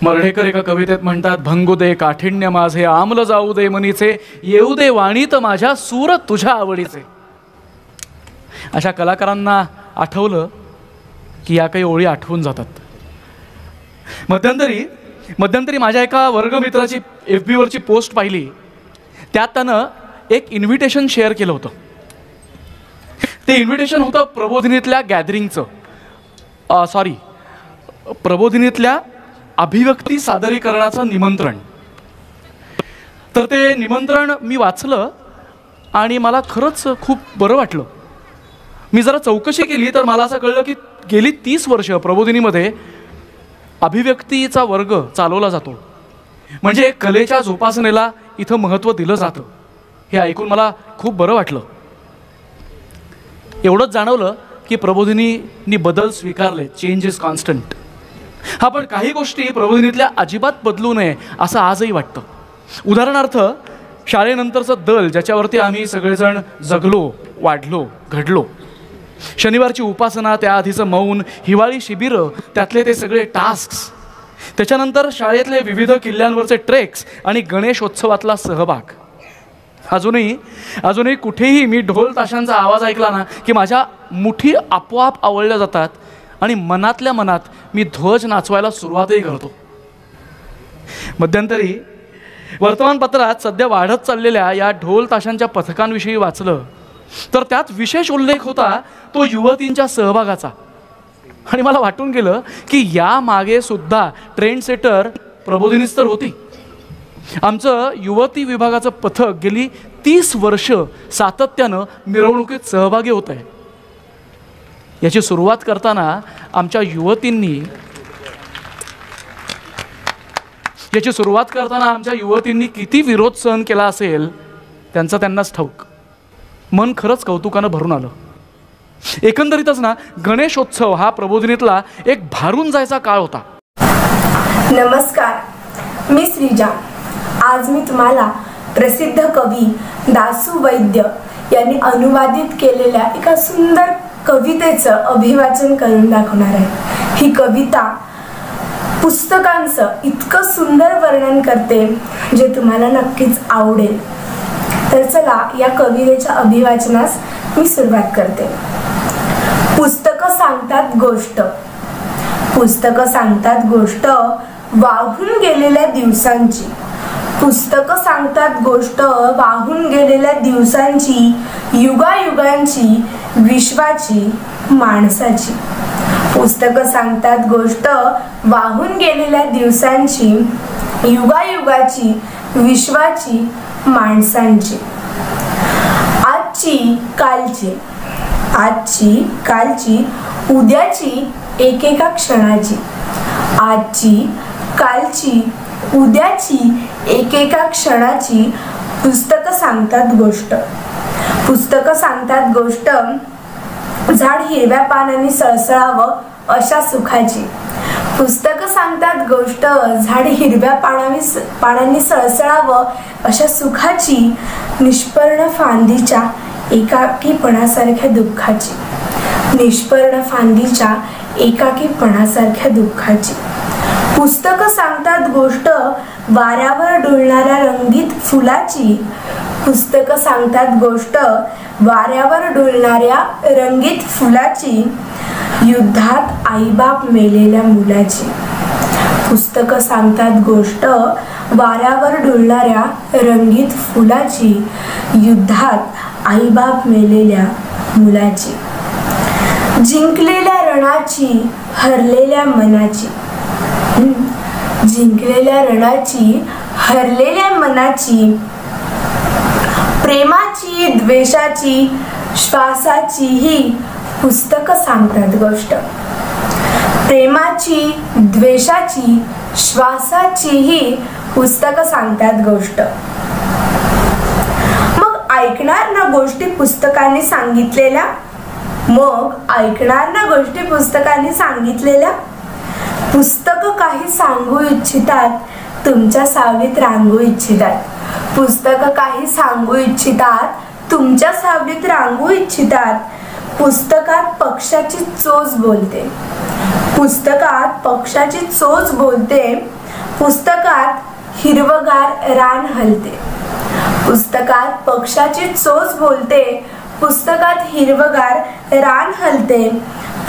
मर्ढेकर एका कवितेत म्हणतात, भंगू दे काठिण्य माझे, आमल जाऊ दे मनीचे, येऊ दे वाणीत माझ्या सूर तुझ्या आवडीचे. अशा कलाकारांना आठवलं की या काही ओळी आठवून जातात. मध्यंतरी माझ्या एका वर्गमित्राची FB वरची पोस्ट पाहिली. त्यात त्यानं एक इन्व्हिटेशन शेअर केलं होतं. ते इन्व्हिटेशन होतं प्रबोधिनीतल्या गॅदरिंगचं, प्रबोधिनीतल्या अभिव्यक्ती सादरीकरणाचं निमंत्रण. तर ते निमंत्रण मी वाचलं आणि मला खरंच खूप बरं वाटलं. मी जरा चौकशी केली तर मला असं कळलं की गेली 30 वर्ष प्रबोधिनीमध्ये अभिव्यक्तीचा वर्ग चालवला जातो. म्हणजे कलेच्या जोपासनेला इथं महत्त्व दिलं जातं. हे ऐकून मला खूप बरं वाटलं. एवढंच जाणवलं की प्रबोधिनींनी बदल स्वीकारले. Change is constant. हा, पण काही गोष्टी प्रबोधिनीतल्या अजिबात बदलू नये असं आजही वाटतं. उदाहरणार्थ, शाळेनंतरचं दल ज्याच्यावरती आम्ही सगळेजण जगलो, वाढलो, घडलो. शनिवारची उपासना, त्याआधीचं मौन, हिवाळी शिबिरं, त्यातले ते सगळे टास्क्स, त्याच्यानंतर शाळेतले विविध किल्ल्यांवरचे ट्रेक्स आणि गणेशोत्सवातला सहभाग. अजूनही कुठेही मी ढोल ताशांचा आवाज ऐकला ना की माझ्या मुठी आपोआप आवळल्या जातात आणि मनातल्या मनात मी ध्वज नाचवायला सुरुवातही करतो. मध्यंतरी वर्तमानपत्रात सध्या वाढत चाललेल्या या ढोल ताशांच्या पथकांविषयी वाचलं तर त्यात विशेष उल्लेख होता तो युवतींच्या सहभागाचा. आणि मला वाटून गेलं की या मागे सुद्धा ट्रेंड सेटर प्रबोधिनीच तर होती. आमचं युवती विभागाचं पथक गेली 30 वर्ष सातत्यानं मिरवणुकीत सहभागी होत आहे. याची सुरुवात करताना आमच्या युवतींनी किती विरोध सहन केला असेल त्यांचा त्यांनाच ठाऊक. मन खरंच कौतुकानं भरून आलं. एकंदरीतच ना, गणेशोत्सव हा प्रबोधिनीतला एक भारून जायचा काळ होता. नमस्कार, मी श्रीजा. आज मी तुम्हाला प्रसिद्ध कवी दासू वैद्य यांनी अनुवादित केलेल्या एका सुंदर कवितेचं अभिवाचन करून दाखवणार आहे. ही कविता पुस्तकांचं इतकं सुंदर वर्णन करते जे तुम्हाला नक्कीच आवडेल. तर चला, या कवितेच्या अभिवाचनास मी सुरुवात करते. पुस्तकं सांगतात गोष्ट, पुस्तकं सांगतात गोष्ट वाहून गेलेल्या दिवसांची. पुस्तकं सांगतात गोष्ट वाहून गेलेल्या दिवसांची, युगायुगांची, विश्वाची, माणसाची. पुस्तकं सांगतात गोष्ट वाहून गेलेल्या दिवसांची, युगायुगाची, विश्वाची, माणसांची. आजची कालची, उद्याची, एकेका क्षणाची. आजची कालची, उद्याची, एकेका क्षणाची. पुस्तकं सांगतात गोष्ट. पुस्तकं सांगतात गोष्ट झाड हिरव्या पानांनी सळसळावं अशा सुखाची. पुस्तकं सांगतात गोष्ट झाड हिरव्या पानांनी सळसळावं अशा सुखाची. निष्पर्ण फांदीच्या एकाकीपणासारख्या दुःखाची. निष्पर्ण फांदीच्या एकाकीपणासारख्या दुःखाची. पुस्तकं सांगतात गोष्ट वाऱ्यावर डुलणाऱ्या रंगीत फुलाची. पुस्तकं सांगतात गोष्ट वाऱ्यावर डुलणाऱ्या रंगीत फुलाची. युद्धात आईबाप मेलेल्या मुलाची. पुस्तकं सांगतात गोष्ट वाऱ्यावर डुलणाऱ्या रंगीत फुलाची. युद्धात आईबाप मेलेल्या मुलाची. जिंकलेल्या रणाची, हरलेल्या मनाची. जिंकलेल्या रणाची, हरलेल्या मनाची. प्रेमाची, द्वेषाची, श्वासाची ही पुस्तकं सांगतात गोष्ट. प्रेमाची, द्वेषाची, श्वासाची ही पुस्तकं सांगतात गोष्ट. मग ऐकणार ना गोष्टी पुस्तकांनी सांगितलेल्या. पुस्तकं काही सांगू इच्छितात, तुमच्या सावलीत रांगू इच्छितात. पुस्तकं काही सांगू इच्छितात, तुमच्या सावलीत रांगू इच्छितात. पुस्तकात पक्षाची चोच बोलते. पुस्तकात पक्षाची चोच बोलते. पुस्तकात हिरवगार रान हलते. पुस्तकात पक्षाची चोच बोलते. पुस्तकात हिरवगार रान हलते.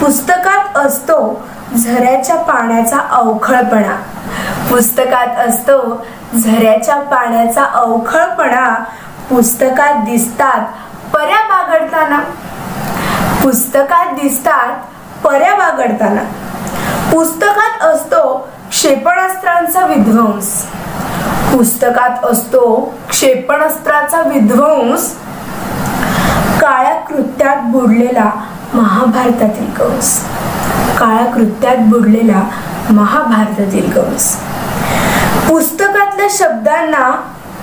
पुस्तकात असतो झऱ्याच्या पाण्याचा अवखळपणा. पुस्तकात असतो झऱ्याच्या पाण्याचा अवखळपणा. पुस्तकात दिसतात पऱ्या बागडताना. पुस्तकात दिसतात पऱ्या बागडताना. पुस्तकात असतो क्षेपणास्त्रांचा विध्वंस. पुस्तकात असतो क्षेपणास्त्राचा विध्वंस. काळ्या कृत्यात बुडलेला महाभारतातील कंस. काळ्या कृत्यात बुडलेला महाभारतातील कंस. पुस्तकातल्या शब्दांना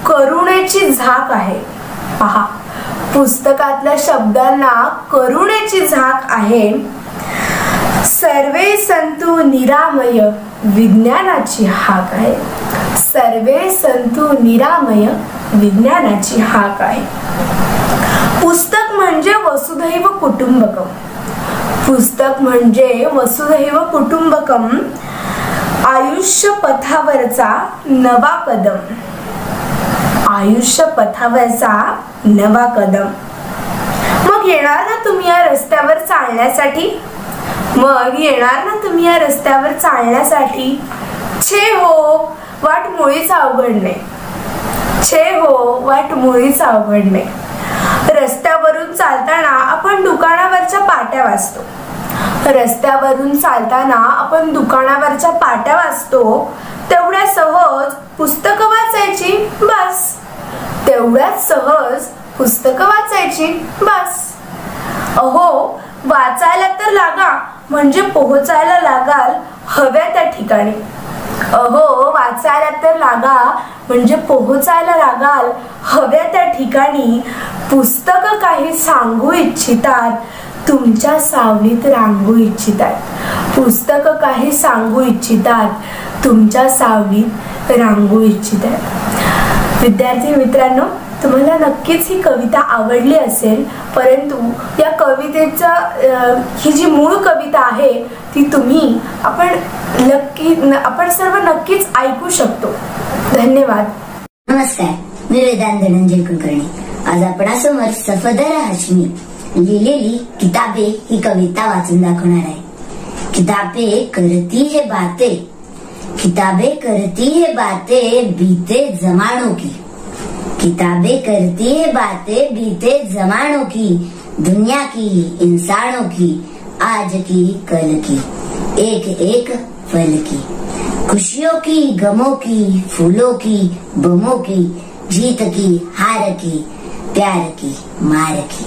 करुणेची झाक आहे. पहा, पुस्तकातल्या शब्दांना करुणेची झाक आहे. सर्वे संतु निरामय विज्ञानाची हाक आहे. सर्वे संतु निरामय विज्ञानाची हाक आहे. पुस्तक म्हणजे वसुधैव कुटुंबकम. पुस्तक म्हणजे वसुधैव कुटुंबकम. आयुष्य पथावरचा नवा कदम. आयुष्य पथावरचा नवा कदम. मग येणार ना तुम्ही या रस्त्यावर चालण्यासाठी? मग येणार ना तुम्ही या रस्त्यावर चालण्यासाठी? छे हो, वाट मुळीच अवघड नाही. छे हो, वाट मुळीच अवघड नाही. रस्त्यावरून चालताना आपण दुकानावरच्या पाट्या वाचतो. रस्त्यावरून चालताना आपण दुकानावरच्या पाट्या वाचतो. तेवढ्या सहज पुस्तकं वाचायची बस. तेवढ्याच सहज पुस्तकं वाचायची बस. अहो, वाचायला तर लागा म्हणजे पोहोचायला लागाल हव्या त्या ठिकाणी. अहो, वाचायला तर लागा म्हणजे पोहोचायला लागाल हव्या त्या ठिकाणी. पुस्तकं काही सांगू इच्छितात, तुमच्या सावलीत रांगू इच्छितात. पुस्तकं काही सांगू इच्छितात, तुमच्या सावलीत रांगू इच्छितात. विद्यार्थी मित्रांनो, तुम्हाला नक्कीच ही कविता आवडली असेल, परंतु या कवितेचा ही जी मूळ कविता आहे ती आपण सर्व नक्कीच ऐकू शकतो. धन्यवाद. नमस्कार, मी वेदांत धनंजय कुलकर्णी. आज आपणासमोर सफदर हाशमी लिहिलेली किताबे ही कविता वाचून दाखवणार आहे. किताबे करती है बातें, किताबें करती है बातें बीते जमानों की. किताबें करती है बातें बीते जमानों की, दुनिया की, इंसानों की, आज की, कल की, एक एक पल की, खुशियों की, गमों की, फूलों की, बमों की, जीत की, हार की, प्यार की, मार की.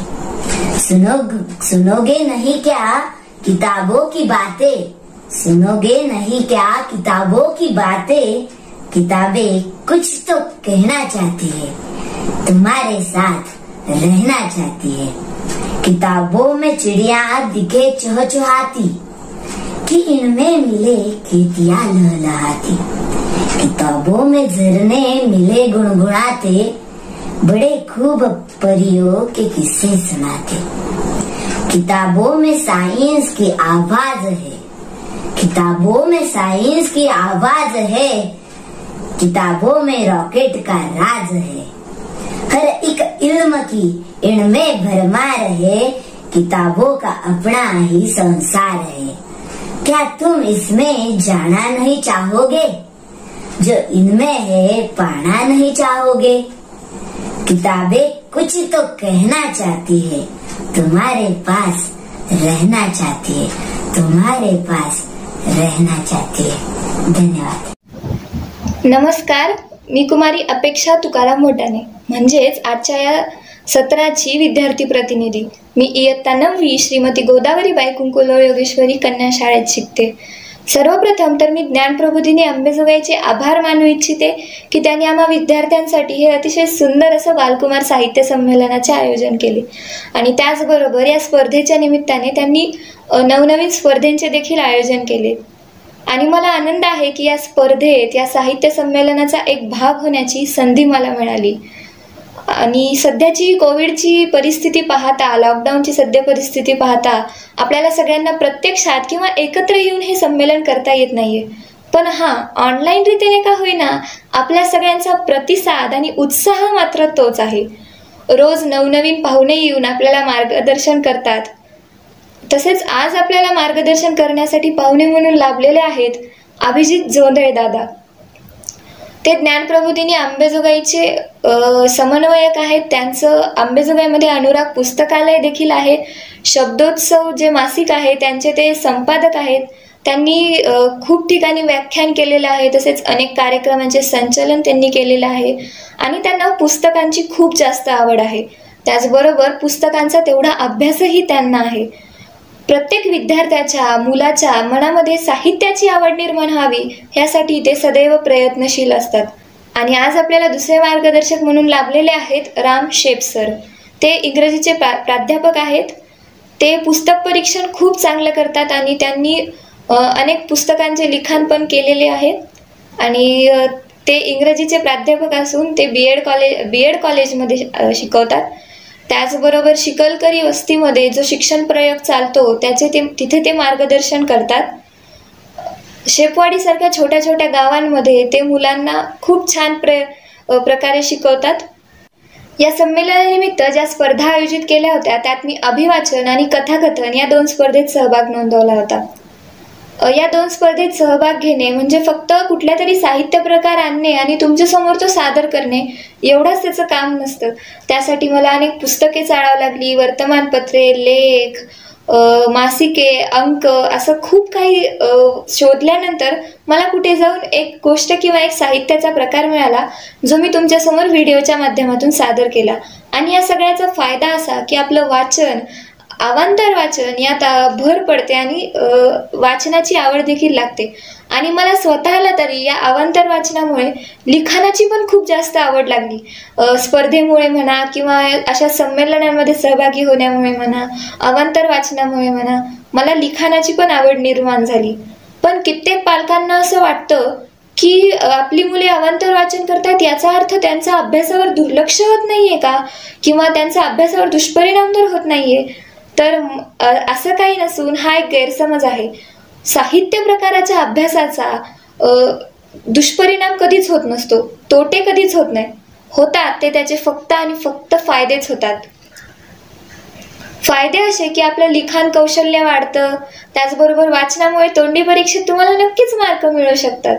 सुनोगे नहीं क्या किताबों की बातें? सुनोगे नहीं क्या किताबों की बातें? किताबें कुछ तो कहना चाहती है, तुम्हारे साथ रहना चाहती है. किताबों में चिड़िया दिखे चहचहाती, कि इनमें मिले खेतियां लहलहाती. किताबों में झरने मिले गुनगुनाते, बड़े खूब परियों के किस्से सुनाते. किताबों में साइंस की आवाज है, किताबों में साइंस की आवाज है. किताबों में रॉकेट का राज है, हर एक इल्म की इनमें भरमार है. किताबों का अपना ही संसार है, क्या तुम इसमें जाना नहीं चाहोगे? जो इनमें है पाना नहीं चाहोगे? किताबें कुछ तो कहना चाहती है, तुम्हारे पास रहना चाहती है, तुम्हारे पास रहना चाहती है. धन्यवाद. नमस्कार, मी कुमारी अपेक्षा तुकाराम मोटाने, म्हणजेच आजच्या या सत्राची विद्यार्थी प्रतिनिधी. मी इयत्ता 9वी श्रीमती गोदावरीबाई कुंकुलोळ योगेश्वरी कन्या शाळेत शिकते. सर्वप्रथम तर मी ज्ञानप्रबोधिनी अंबेजोगाईचे आभार मानू इच्छिते की त्यांनी आम्हा विद्यार्थ्यांसाठी हे अतिशय सुंदर असं बालकुमार साहित्य संमेलनाचे आयोजन केले. आणि त्याचबरोबर या स्पर्धेच्या निमित्ताने त्यांनी नवनवीन स्पर्धेंचे देखील आयोजन केले. आणि मला आनंद आहे की या स्पर्धेत या साहित्य संमेलनाचा एक भाग होण्याची संधी मला मिळाली. आणि सध्याची कोविडची परिस्थिती पाहता, लॉकडाऊनची सध्या परिस्थिती पाहता आपल्याला सगळ्यांना प्रत्यक्षात किंवा एकत्र येऊन हे संमेलन करता येत नाहीये. पण हां, ऑनलाईन रीतीने का होईना आपल्या सगळ्यांचा प्रतिसाद आणि उत्साह मात्र तोच आहे. रोज नवनवीन पाहुणे येऊन आपल्याला मार्गदर्शन करतात. तसेच आज आपल्याला मार्गदर्शन करण्यासाठी पाहुणे म्हणून लाभलेले आहेत अभिजित जोंधळे दादा. ते ज्ञानप्रबोधिनी अंबेजोगाईचे समन्वयक आहेत. त्यांचं अंबेजोगाईमध्ये अनुराग पुस्तकालय देखील आहे. शब्दोत्सव जे मासिक आहे त्यांचे ते संपादक आहेत. त्यांनी खूप ठिकाणी व्याख्यान केलेलं आहे. तसेच अनेक कार्यक्रमांचे संचालन त्यांनी केलेलं आहे आणि त्यांना पुस्तकांची खूप जास्त आवड आहे. त्याचबरोबर पुस्तकांचा तेवढा अभ्यासही त्यांना आहे. प्रत्येक विद्यार्थ्याच्या मुलाच्या मनामध्ये साहित्याची आवड निर्माण व्हावी यासाठी ते सदैव प्रयत्नशील असतात. आणि आज आपल्याला दुसरे मार्गदर्शक म्हणून लाभलेले आहेत राम शेप सर. ते इंग्रजीचे प्राध्यापक आहेत. ते पुस्तक परीक्षण खूप चांगलं करतात आणि त्यांनी अनेक पुस्तकांचे लिखाण पण केलेले आहे. आणि ते इंग्रजीचे प्राध्यापक असून ते बी एड कॉलेजमध्ये शिकवतात. त्याचबरोबर शिकलकरी वस्तीमध्ये जो शिक्षण प्रयोग चालतो तिथे ते मार्गदर्शन करतात. शेपवाडीसारख्या छोट्या छोट्या गावांमध्ये ते मुलांना खूप छान प्रकारे शिकवतात. या संमेलनानिमित्त ज्या स्पर्धा आयोजित केल्या होत्या त्यात मी अभिवाचन आणि कथाकथन या 2 स्पर्धेत सहभाग नोंदवला होता. या 2 स्पर्धेत सहभाग घेणे म्हणजे फक्त कुठल्या तरी साहित्य प्रकार आणणे आणि तुमच्यासमोर तो सादर करणे एवढंच त्याचं काम नसतं. त्यासाठी मला अनेक पुस्तके चाळावी लागली, वर्तमानपत्रे, लेख, मासिके, अंक असं खूप काही शोधल्यानंतर मला कुठे जाऊन एक गोष्ट किंवा एक साहित्याचा प्रकार मिळाला जो मी तुमच्यासमोर व्हिडिओच्या माध्यमातून सादर केला. आणि या सगळ्याचा फायदा असा की आपलं वाचन, अवांतर वाचन यात भर पडते आणि वाचनाची आवड देखील लागते. आणि मला स्वतःला तरी या अवांतर वाचनामुळे लिखाणाची पण खूप जास्त आवड लागली. स्पर्धेमुळे म्हणा किंवा अशा संमेलनांमध्ये सहभागी होण्यामुळे म्हणा, अवांतर वाचनामुळे म्हणा, मला लिखाणाची पण आवड निर्माण झाली. पण कित्येक पालकांना असं वाटतं की आपली मुले अवांतर वाचन करतात याचा अर्थ त्यांचा अभ्यासावर दुर्लक्ष होत नाहीये का, किंवा त्यांचा अभ्यासावर दुष्परिणाम तर होत नाहीये. तर असं काही नसून हा एक गैरसमज आहे. साहित्य प्रकाराच्या अभ्यासाचा दुष्परिणाम कधीच होत नसतो, तोटे कधीच होत नाही. होतात ते त्याचे फक्त आणि फक्त फायदेच होतात. फायदे असे की आपलं लिखाण कौशल्य वाढतं. त्याचबरोबर वाचनामुळे तोंडी परीक्षेत तुम्हाला नक्कीच मार्क मिळू शकतात.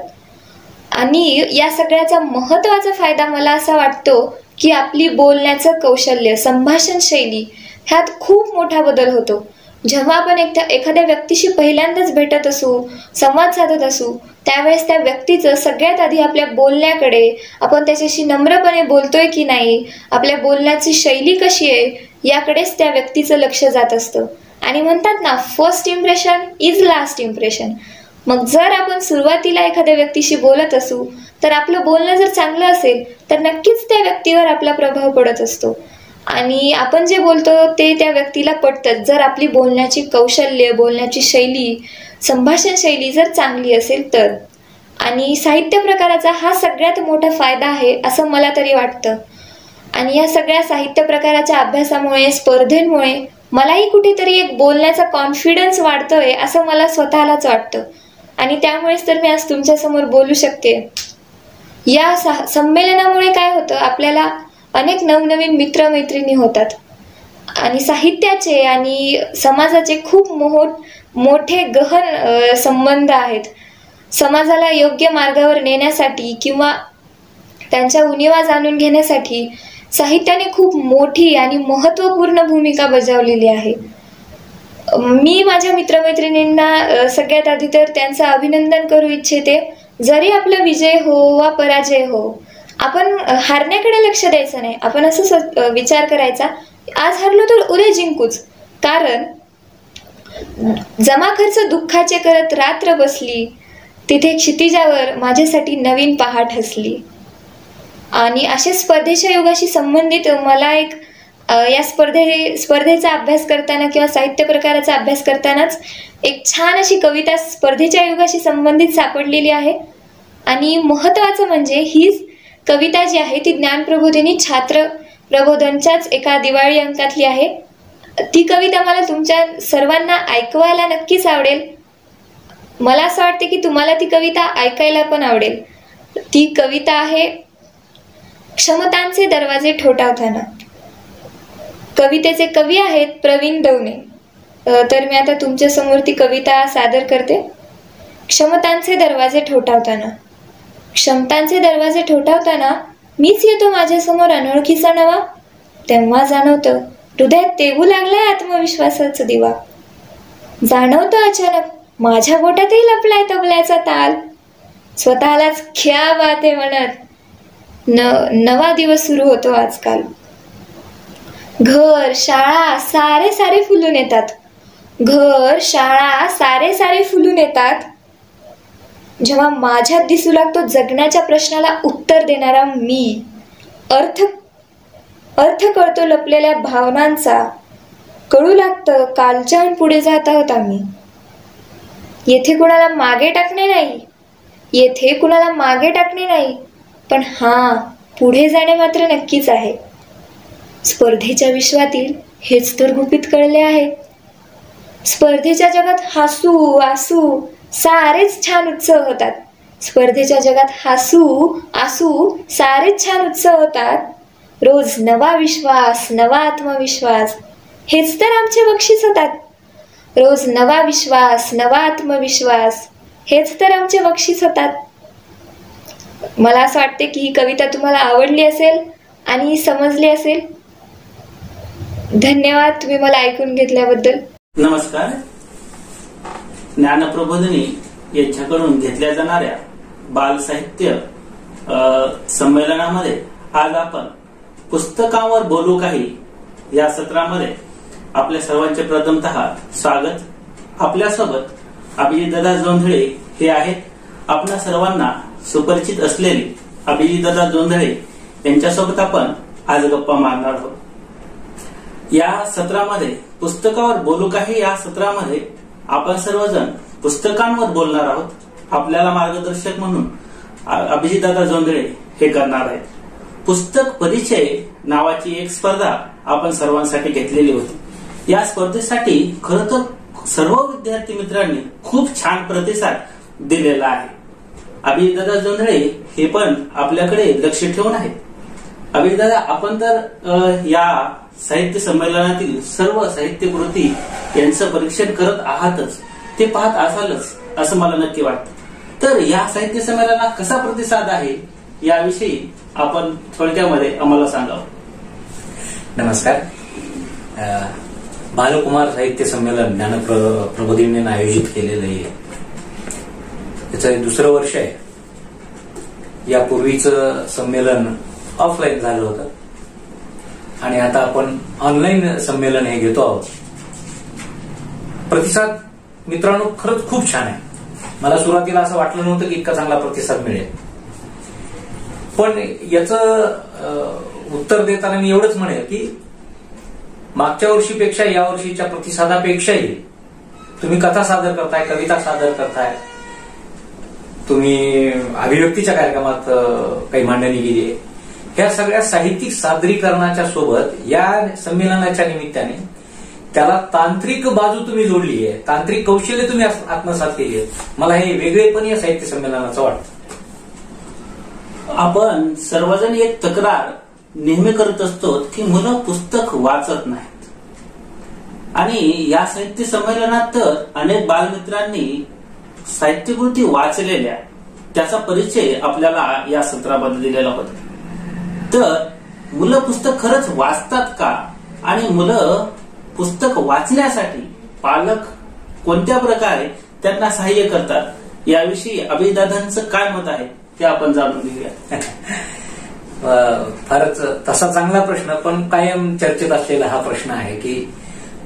आणि या सगळ्याचा महत्त्वाचा फायदा मला असा वाटतो की आपली बोलण्याचं कौशल्य, संभाषण शैली ह्यात खूप मोठा बदल होतो. जेव्हा आपण एखाद्या व्यक्तीशी पहिल्यांदाच भेटत असू, संवाद साधत असू, त्यावेळेस त्या व्यक्तीचं सगळ्यात आधी आपल्या बोलण्याकडे, आपण त्याच्याशी नम्रपणे बोलतोय की नाही, आपल्या बोलण्याची शैली कशी आहे याकडेच त्या व्यक्तीचं लक्ष जात असतं. आणि म्हणतात ना, first impression is last impression. मग जर आपण सुरुवातीला एखाद्या व्यक्तीशी बोलत असू तर आपलं बोलणं जर चांगलं असेल तर नक्कीच त्या व्यक्तीवर आपला प्रभाव पडत असतो आणि आपण जे बोलतो ते त्या व्यक्तीला पटतं, जर आपली बोलण्याची कौशल्य, बोलण्याची शैली, संभाषण शैली जर चांगली असेल तर. आणि साहित्य प्रकाराचा हा सगळ्यात मोठा फायदा आहे असं मला तरी वाटतं. आणि या सगळ्या साहित्य प्रकाराच्या अभ्यासामुळे, स्पर्धेमुळे मलाही कुठेतरी एक बोलण्याचा कॉन्फिडन्स वाढतोय असं मला स्वतःलाच वाटतं. आणि त्यामुळेच तर मी आज तुमच्यासमोर बोलू शकते. या संमेलनामुळे काय होतं, आपल्याला अनेक नवनवीन मित्रमैत्रिणी होतात आणि साहित्याचे आणि समाजाचे खूप मोठे गहन संबंध आहेत. समाजाला योग्य मार्गावर नेण्यासाठी किंवा त्यांच्या उणिवा जाणून घेण्यासाठी साहित्याने खूप मोठी आणि महत्त्वपूर्ण भूमिका बजावलेली आहे. मी माझ्या मित्रमैत्रिणींना सगळ्यात आधी तर त्यांचं अभिनंदन करू इच्छिते. जरी आपला विजय हो वा पराजय हो, आपण हारण्याकडे लक्ष द्यायचं नाही. आपण असं विचार करायचा, आज हरलो तर उद्या जिंकूच. कारण जमा खर्च दुःखाचे करत रात्र बसली, तिथे क्षितिजावर माझ्यासाठी नवीन पहाट हसली. आणि अशा स्पर्धेच्या युगाशी संबंधित मला एक या स्पर्धेचा अभ्यास करताना किंवा साहित्य प्रकाराचा अभ्यास करतानाच एक छान अशी कविता स्पर्धेच्या युगाशी संबंधित सापडलेली आहे. आणि महत्त्वाचं म्हणजे ही कविता जी आहे ती ज्ञानप्रबोधिनी छात्र प्रबोधनच्याच एका दिवाळी अंकातली आहे. ती कविता मला तुमच्या सर्वांना ऐकवायला नक्कीच आवडेल. मला असं वाटते की तुम्हाला ती कविता ऐकायला पण आवडेल. ती कविता आहे क्षमतांचे दरवाजे ठोठावताना. कवितेचे कवी आहेत प्रवीण दवणे. तर मी आता तुमच्या समोर ती कविता सादर करते. क्षमतांचे दरवाजे ठोठावताना. क्षमतांचे दरवाजे ठोठावताना मीच येतो माझ्यासमोर अनोळखीचा नवा. तेव्हा जाणवतं हृदयात तेवू लागलाय आत्मविश्वासाचा दिवा. जाणवतं अचानक माझ्या बोटातही लपलाय तबल्याचा ताल. स्वतःलाच क्या बात आहे म्हणत नवा दिवस सुरू होतो आजकाल. घर शाळा सारे सारे फुलून येतात. घर शाळा सारे सारे फुलून येतात. जेव्हा माझ्यात दिसू लागतो जगण्याच्या प्रश्नाला उत्तर देणारा मी. अर्थ कळतो लपलेल्या भावनांचा. कळू लागतं कालच्याहून पुढे जात आहोत आम्ही. येथे कुणाला मागे टाकणे नाही. येथे कुणाला मागे टाकणे नाही. पण हां, पुढे जाणे मात्र नक्कीच आहे. स्पर्धेच्या विश्वातील हेच तर गुपित कळले आहे. स्पर्धेच्या जगात हसू आसू सारेच छान उत्सव होतात. स्पर्धेच्या जगात हसू आसू सारेच छान उत्सव होतात. रोज नवा विश्वास नवा आत्मविश्वास हेच तर आमचे बक्षीस होतात. रोज नवा विश्वास नवा आत्मविश्वास हेच तर आमचे बक्षीस होतात. मला असं वाटते की ही कविता तुम्हाला आवडली असेल आणि समजली असेल. धन्यवाद तुम्ही मला ऐकून घेतल्याबद्दल. नमस्कार. ज्ञानप्रबोधिनी यांच्याकडून घेतल्या जाणाऱ्या बाल साहित्य संमेलनामध्ये आज आपण पुस्तकांवर बोलू काही या सत्रामध्ये आपल्या सर्वांचे प्रथमतः स्वागत. आपल्यासोबत अभिजितदादा जोंधळे हे आहेत. आपल्या सर्वांना सुपरिचित असलेले अभिजितदादा जोंधळे यांच्यासोबत आपण आज गप्पा मारणार आहोत. या सत्रामध्ये पुस्तकावर बोलू काही या सत्रामध्ये आपण सर्वजण पुस्तकांवर बोलणार आहोत. आपल्याला मार्गदर्शक म्हणून अभिजितदादा जोंधळे हे करणार आहेत. पुस्तक परिचय नावाची एक स्पर्धा आपण सर्वांसाठी घेतलेली होती. या स्पर्धेसाठी खरं तर सर्व विद्यार्थी मित्रांनी खूप छान प्रतिसाद दिलेला आहे. अभिजितदादा जोंधळे हे पण आपल्याकडे लक्ष ठेवून आहेत. अभिजितदादा, आपण तर या साहित्य संमेलनातील सर्व साहित्य कृती यांचं परीक्षण करत आहातच, ते पाहत असालच असं मला नक्की वाटतं. तर या साहित्य संमेलनात कसा प्रतिसाद आहे याविषयी आपण थोडक्यामध्ये आम्हाला सांगावं. नमस्कार. बालकुमार साहित्य संमेलन ज्ञानप्रबोधिनीने आयोजित केलेलं आहे. त्याचं दुसरं वर्ष आहे. यापूर्वीचं संमेलन ऑफलाईन झालं होतं आणि आता आपण ऑनलाईन संमेलन हे घेतो आहोत. प्रतिसाद मित्रांनो खरंच खूप छान आहे. मला सुरुवातीला असं वाटलं नव्हतं की इतका चांगला प्रतिसाद मिळेल. पण याचं उत्तर देताना मी एवढंच म्हणेल की मागच्या वर्षीपेक्षा या वर्षीच्या प्रतिसादापेक्षाही तुम्ही कथा सादर करताय, कविता सादर करताय, तुम्ही अभिव्यक्तीच्या कार्यक्रमात काही मांडणी केली आहे. ह्या सगळ्या साहित्यिक सादरीकरणाच्या सोबत या संमेलनाच्या निमित्ताने त्याला तांत्रिक बाजू तुम्ही जोडली आहे, तांत्रिक कौशल्य तुम्ही आत्मसात केली आहे. मला हे वेगळेपण या साहित्य संमेलनाचं वाटतं. आपण सर्वजण एक तक्रार नेहमी करत असतो की मुलं पुस्तक वाचत नाहीत. आणि या साहित्य संमेलनात तर अनेक बालमित्रांनी साहित्यकृती वाचलेल्या त्याचा परिचय आपल्याला या सत्रामध्ये दिलेला होता. तर मुलं पुस्तक खरंच वाचतात का आणि मुलं पुस्तक वाचण्यासाठी पालक कोणत्या प्रकारे त्यांना सहाय्य करतात याविषयी अभिदादांचं काय मत आहे ते आपण जाणून घेऊया. फारच तसा चांगला प्रश्न, पण कायम चर्चेत असलेला हा प्रश्न आहे की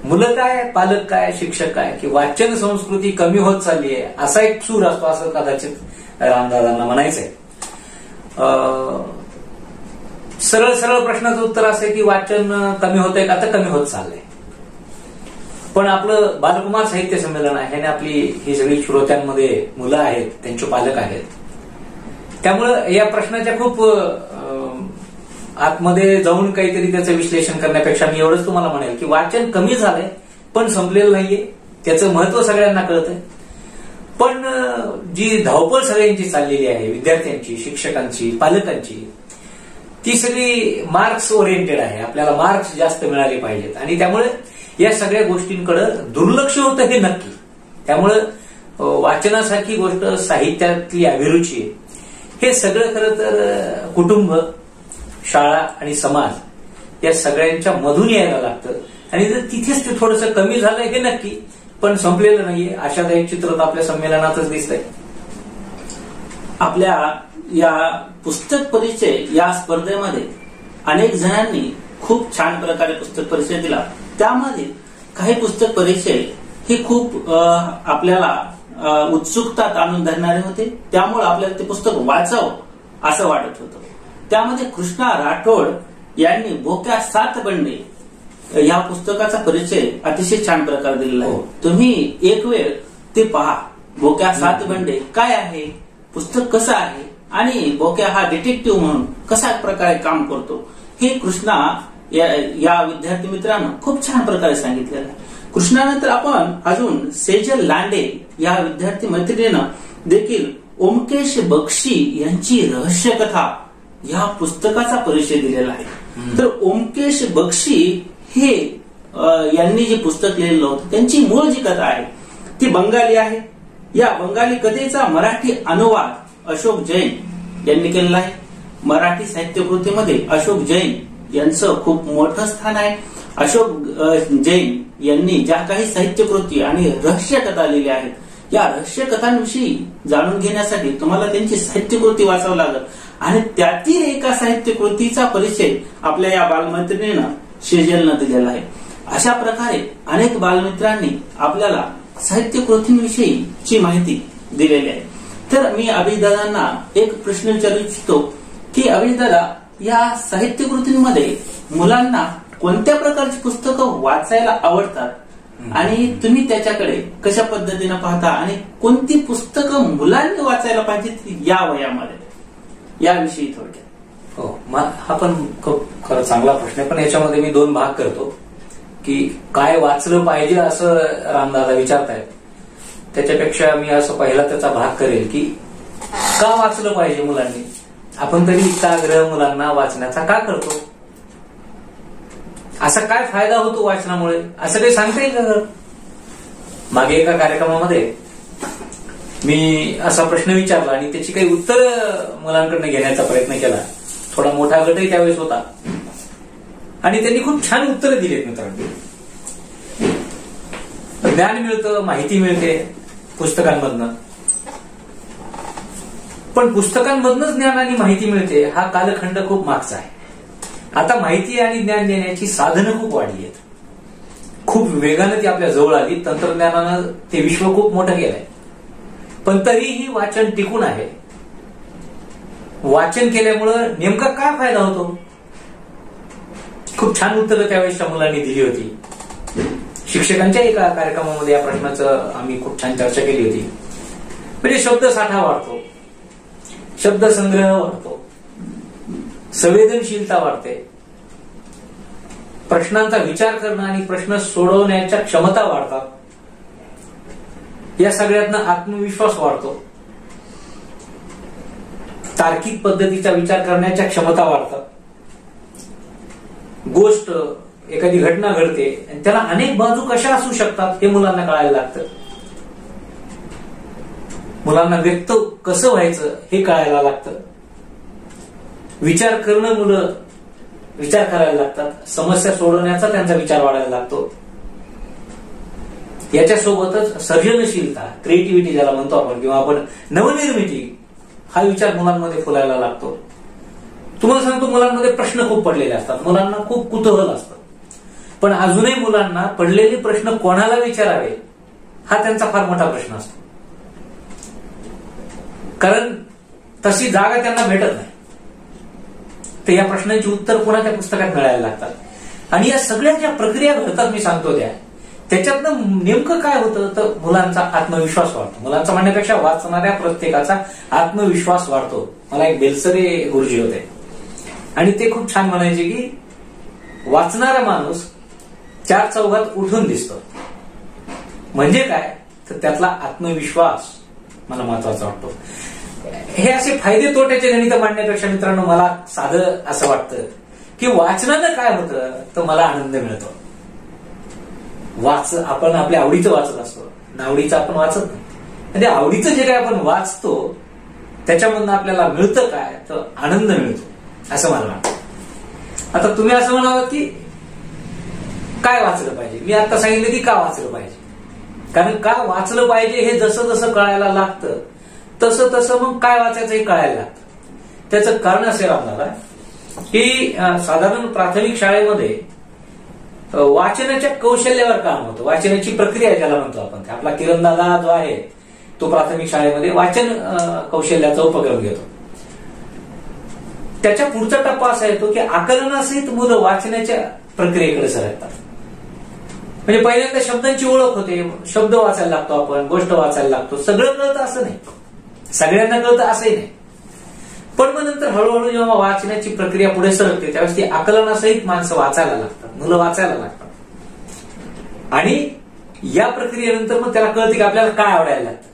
मुलं काय, पालक काय, शिक्षक काय, की वाचन संस्कृती कमी होत चालली आहे असा एक सूर असतो असं कदाचित रामदादांना म्हणायचंय. सरळ सरळ प्रश्नाचं उत्तर असं आहे की वाचन कमी होतंय का, तर कमी होत चाललंय. पण आपलं बालकुमार साहित्य संमेलन आहे आणि आपली ही सगळी श्रोत्यांमध्ये मुलं आहेत, त्यांचे पालक आहेत. त्यामुळं या प्रश्नाच्या खूप आतमध्ये जाऊन काहीतरी त्याचं विश्लेषण करण्यापेक्षा मी एवढंच तुम्हाला म्हणेल की वाचन कमी झालंय पण संपलेलं नाहीये. त्याचं महत्व सगळ्यांना कळतंय. पण जी धावपळ सगळ्यांची चाललेली आहे, विद्यार्थ्यांची, शिक्षकांची, पालकांची, ती सगळी मार्क्स ओरिएंटेड आहे. आपल्याला मार्क्स जास्त मिळाले पाहिजेत आणि त्यामुळे या सगळ्या गोष्टींकडे दुर्लक्ष होतं हे नक्की. त्यामुळे वाचनासारखी गोष्ट, साहित्यातली अभिरुची, हे सगळं खरं तर कुटुंब, शाळा आणि समाज या सगळ्यांच्या मधून यायला लागतं. आणि जर तिथेच ते थोडंसं कमी झालंय हे नक्की, पण संपलेलं नाहीये. आशादायक चित्र तर आपल्या संमेलनातच दिसतंय. आपल्या या पुस्तक परिचय या स्पर्धेमध्ये अनेक जणांनी खूप छान प्रकारे पुस्तक परिचय दिला. त्यामध्ये काही पुस्तक परिचय हे खूप आपल्याला उत्सुकता आणून धरणारे होते. त्यामुळे आपल्याला ते पुस्तक वाचावं असं वाटत होतं. त्यामध्ये कृष्णा राठोड यांनी भोक्या सात बंडे या पुस्तकाचा परिचय अतिशय छान प्रकारे दिलेला आहे. तुम्ही एक वेळ ते पहा. भोक्या सात बंडे काय आहे, पुस्तक कसं आहे आणि भोक्या हा डिटेक्टिव्ह म्हणून कशा प्रकारे काम करतो हे कृष्णा या विद्यार्थी मित्रांनो खूप छान प्रकारे सांगितलेलं आहे. कृष्णानंतर आपण अजून सेजल लांडे या विद्यार्थी मैत्रिणीनं देखील ओमकेश बक्षी यांची रहस्य कथा या पुस्तकाचा परिचय दिलेला आहे. तर ओमकेश बक्षी हे यांनी जे पुस्तक लिहिलं होतं त्यांची मूळ जी कथा आहे ती बंगाली आहे. या बंगाली कथेचा मराठी अनुवाद अशोक जैन यांनी केलेला आहे. मराठी साहित्यकृतीमध्ये अशोक जैन यांचं खूप मोठं स्थान आहे. अशोक जैन यांनी ज्या काही साहित्यकृती आणि रहस्य कथा लिहिल्या आहेत, या रहस्य कथांविषयी जाणून घेण्यासाठी तुम्हाला त्यांची साहित्यकृती वाचावं लागेल. आणि त्यातील एका साहित्यकृतीचा परिचय आपल्या या बालमैत्रिणीनं सेजलनं दिलेला आहे. अशा प्रकारे अनेक बालमित्रांनी आपल्याला साहित्यकृतींविषयीची माहिती दिलेली आहे. तर मी अभिदादांना एक प्रश्न विचारू इच्छितो की अभिदादा, या साहित्यकृतींमध्ये मुलांना कोणत्या प्रकारची पुस्तकं वाचायला आवडतात आणि तुम्ही त्याच्याकडे कशा पद्धतीने पाहता आणि कोणती पुस्तकं मुलांनी वाचायला पाहिजेत या वयामध्ये, याविषयी थोडक्यात. हो, हा पण खूप खरं चांगला प्रश्न आहे. पण याच्यामध्ये मी दोन भाग करतो की काय वाचलं पाहिजे असं रामदादा विचारतायत. त्याच्यापेक्षा मी असं पहिला त्याचा भाग करेल की का वाचलं पाहिजे मुलांनी. आपण तरी इतका आग्रह मुलांना वाचण्याचा का करतो, असा काय फायदा होतो वाचनामुळे, असं काही सांगता येईल का? मागे एका कार्यक्रमामध्ये मी असा प्रश्न विचारला आणि त्याची काही उत्तर मुलांकडनं घेण्याचा प्रयत्न केला. थोडा मोठा गटही त्यावेळेस होता आणि त्यांनी खूप छान उत्तरं दिलीत. मित्रांनो, ज्ञान मिळतं, माहिती मिळते पुस्तकांमधनं, पण पुस्तकांमधनच ज्ञान आणि माहिती मिळते हा कालखंड खूप मागचा आहे. आता माहिती आणि ज्ञान देण्याची साधनं खूप वाढली आहेत. खूप वेगानं ती आपल्या जवळ आली. तंत्रज्ञानानं ते विश्व खूप मोठं केलंय. पण तरीही वाचन टिकून आहे. वाचन केल्यामुळं नेमका काय फायदा होतो? खूप छान उत्तरं त्यावेळेसच्या मुलांनी दिली होती. शिक्षकांच्या एका कार्यक्रमामध्ये या प्रश्नाचं आम्ही खूप छान चर्चा केली होती. म्हणजे शब्दसाठा वाढतो, शब्दसंग्रह वाढतो, संवेदनशीलता वाढते, प्रश्नांचा विचार करणं आणि प्रश्न सोडवण्याच्या क्षमता वाढतात. या सगळ्यातनं आत्मविश्वास वाढतो, तार्किक पद्धतीचा विचार करण्याच्या क्षमता वाढतात. गोष्ट, एखादी घटना घडते आणि त्याला अनेक बाजू कशा असू शकतात हे मुलांना कळायला लागतं. मुलांना व्यक्त कसं व्हायचं हे कळायला लागतं. विचार करणं, मुलं विचार करायला लागतात. समस्या सोडवण्याचा त्यांचा विचार वाढायला लागतो. याच्यासोबतच सर्जनशीलता, क्रिएटिव्हिटी ज्याला म्हणतो आपण, किंवा आपण नवनिर्मिती, हा विचार मुलांमध्ये फुलायला लागतो. तुम्हाला सांगतो, मुलांमध्ये प्रश्न खूप पडलेले असतात. मुलांना खूप कुतूहल असतं. पण अजूनही मुलांना पडलेले प्रश्न कोणाला विचारावे हा त्यांचा फार मोठा प्रश्न असतो. कारण तशी जागा त्यांना भेटत नाही. तर या प्रश्नांची उत्तर कोणाच्या पुस्तकात मिळायला लागतात. आणि या सगळ्या ज्या प्रक्रिया घडतात मी सांगतो त्याच्यातनं नेमकं काय होतं तर मुलांचा आत्मविश्वास वाढतो. मुलांचा म्हणण्यापेक्षा वाचणाऱ्या प्रत्येकाचा आत्मविश्वास वाढतो. मला एक बेलसरे गुरुजी होते आणि ते खूप छान म्हणायचे की वाचणारा माणूस चार चौघात उठून दिसतो. म्हणजे काय तर त्यातला आत्मविश्वास मला महत्वाचा वाटतो. हे असे फायदे तोट्याचे गणित मांडण्यापेक्षा मित्रांनो मला साधं असं वाटतं की वाचनानं काय होतं तर मला आनंद मिळतो. आपण आपल्या आवडीचं वाचत असतो, नावडीचं आपण वाचत नाही. म्हणजे आवडीचं जे काय आपण वाचतो त्याच्यामधून आपल्याला मिळतं काय तर आनंद मिळतो असं मला वाटतं. आता तुम्ही असं म्हणावं की काय वाचलं पाहिजे. मी आता सांगितलं की का वाचलं पाहिजे. कारण का वाचलं पाहिजे हे जसं जसं कळायला लागतं तसं तसं मग काय वाचायचंही कळायला लागतं. त्याचं कारण असेल आपल्याला की साधारण प्राथमिक शाळेमध्ये वाचनाच्या कौशल्यावर काम होतं. वाचनाची प्रक्रिया ज्याला म्हणतो आपण, आपला किरणदादा जो आहे तो प्राथमिक शाळेमध्ये वाचन कौशल्याचा उपक्रम घेतो. त्याच्या पुढचा टप्पा असा येतो की आकलनासहित मुलं वाचनाच्या प्रक्रियेकडे सरकतात. म्हणजे पहिल्यांदा शब्दांची ओळख होते, शब्द वाचायला लागतो आपण, गोष्ट वाचायला लागतो. सगळं कळतं असं नाही, सगळ्यांना कळतं असंही नाही. पण मग नंतर हळूहळू जेव्हा वाचण्याची प्रक्रिया पुढे सरकते त्यावेळेस ती आकलनासहित माणसं वाचायला लागतात, मुलं वाचायला लागतात. आणि या प्रक्रियेनंतर मग त्याला कळते की आपल्याला काय आवडायला लागतं.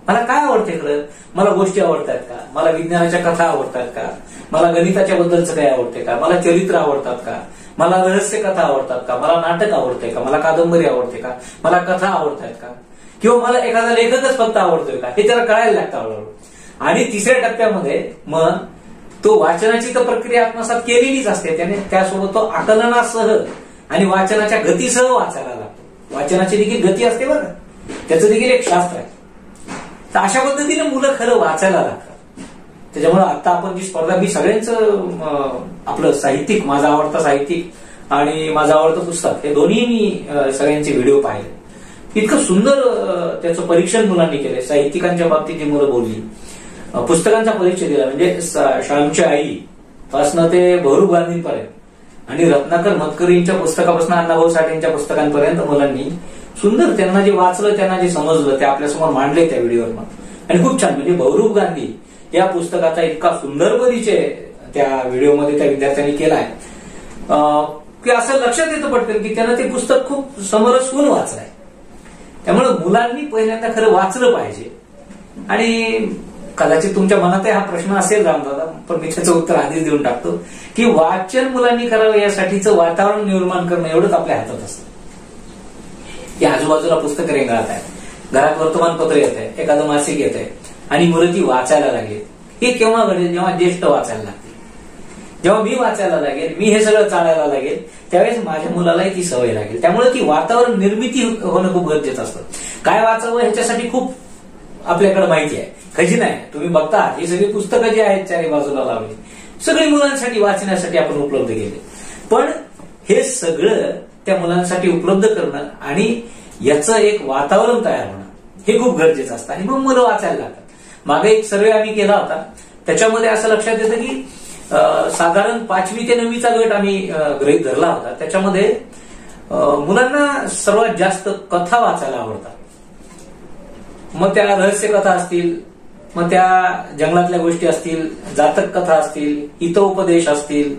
मला काय आवडते खरं, मला गोष्टी आवडतात का, मला विज्ञानाच्या कथा आवडतात का, मला गणिताच्या बद्दलचं काय आवडते का, मला चरित्र आवडतात का, मला रहस्य कथा आवडतात का, मला नाटक आवडते का, मला कादंबरी आवडते का, मला कथा आवडतात का, किंवा मला एखादा लेखकच फक्त आवडतोय का, हे त्याला कळायला लागतं हळूहळू. आणि तिसऱ्या टप्प्यामध्ये मग तो वाचनाची तर प्रक्रिया आत्मसात केलेलीच असते, त्याने त्यासोबत तो आकलनासह आणि वाचनाच्या गतीसह वाचायला लागतो. वाचनाची देखील गती असते बरं, त्याचं देखील एक शास्त्र आहे. तर अशा पद्धतीने मुलं खरं वाचायला लागतात. त्याच्यामुळे आता आपण जी स्पर्धा, मी सगळ्यांचं आपलं साहित्यिक, माझा आवडता साहित्यिक आणि माझं आवडतं पुस्तक हे दोन्ही मी सगळ्यांचे व्हिडिओ पाहिले. इतकं सुंदर त्याचं परीक्षण मुलांनी केलंय. साहित्यिकांच्या बाबतीत जी मुलं बोलली, पुस्तकांचा परिचय दिला, म्हणजे श्यामची आई पासून ते बहुरूप गांधींपर्यंत आणि रत्नाकर मतकरींच्या पुस्तकापासून अण्णाभाऊ साठेंच्या पुस्तकांपर्यंत मुलांनी सुंदर, त्यांना जे वाचलं, त्यांना जे समजलं ते आपल्यासमोर मांडले त्या व्हिडिओवर. आणि खूप छान, म्हणजे बहुरूप गांधी या पुस्तकाचा इतका सुंदर परिचय त्या व्हिडिओमध्ये त्या विद्यार्थ्यांनी केलाय की असं लक्षात येतं पटकन की त्यांना ते पुस्तक खूप समरसपूर्ण वाचलंय. त्यामुळे मुलांनी पहिल्यांदा खरं वाचलं पाहिजे. आणि कदाचित तुमच्या मनातही हा प्रश्न असेल रामदादा, पण मी त्याचं उत्तर आधीच देऊन टाकतो की वाचन मुलांनी करावं यासाठीचं वातावरण निर्माण करणं एवढंच आपल्या हातात असतं. या आजूबाजूला पुस्तकं रेंगाळत आहेत, घरात वर्तमानपत्र येत आहे, एखादं मासिक येत आहे आणि मुलं ती वाचायला लागली. हे केव्हा घडेल, जेव्हा ज्येष्ठ वाचायला लागतील, जेव्हा मी वाचायला लागेल, मी हे सगळं चालायला लागेल, त्यावेळेस माझ्या मुलालाही ती सवय लागेल. त्यामुळे ती वातावरण निर्मिती होणं खूप गरजेचं असतं. काय वाचावं ह्याच्यासाठी खूप आपल्याकडे माहिती आहे, खजिना आहे. तुम्ही बघता ही सगळी पुस्तकं जी आहेत चारी बाजूला लावली, सगळी मुलांसाठी वाचण्यासाठी आपण उपलब्ध केले. पण हे सगळं त्या मुलांसाठी उपलब्ध करणं आणि याचं एक वातावरण तयार होणं हे खूप गरजेचं असतं. आणि मग मुलं वाचायला लागतात. मागे एक सर्वे आम्ही केला होता, त्याच्यामध्ये असं लक्षात येतं की साधारण 5वी ते 9वीचा गट आम्ही गृहीत धरला होता. त्याच्यामध्ये मुलांना सर्वात जास्त कथा वाचायला आवडतात. मग त्या रहस्य कथा असतील, मग त्या जंगलातल्या गोष्टी असतील, जातक कथा असतील, हितोपदेश असतील,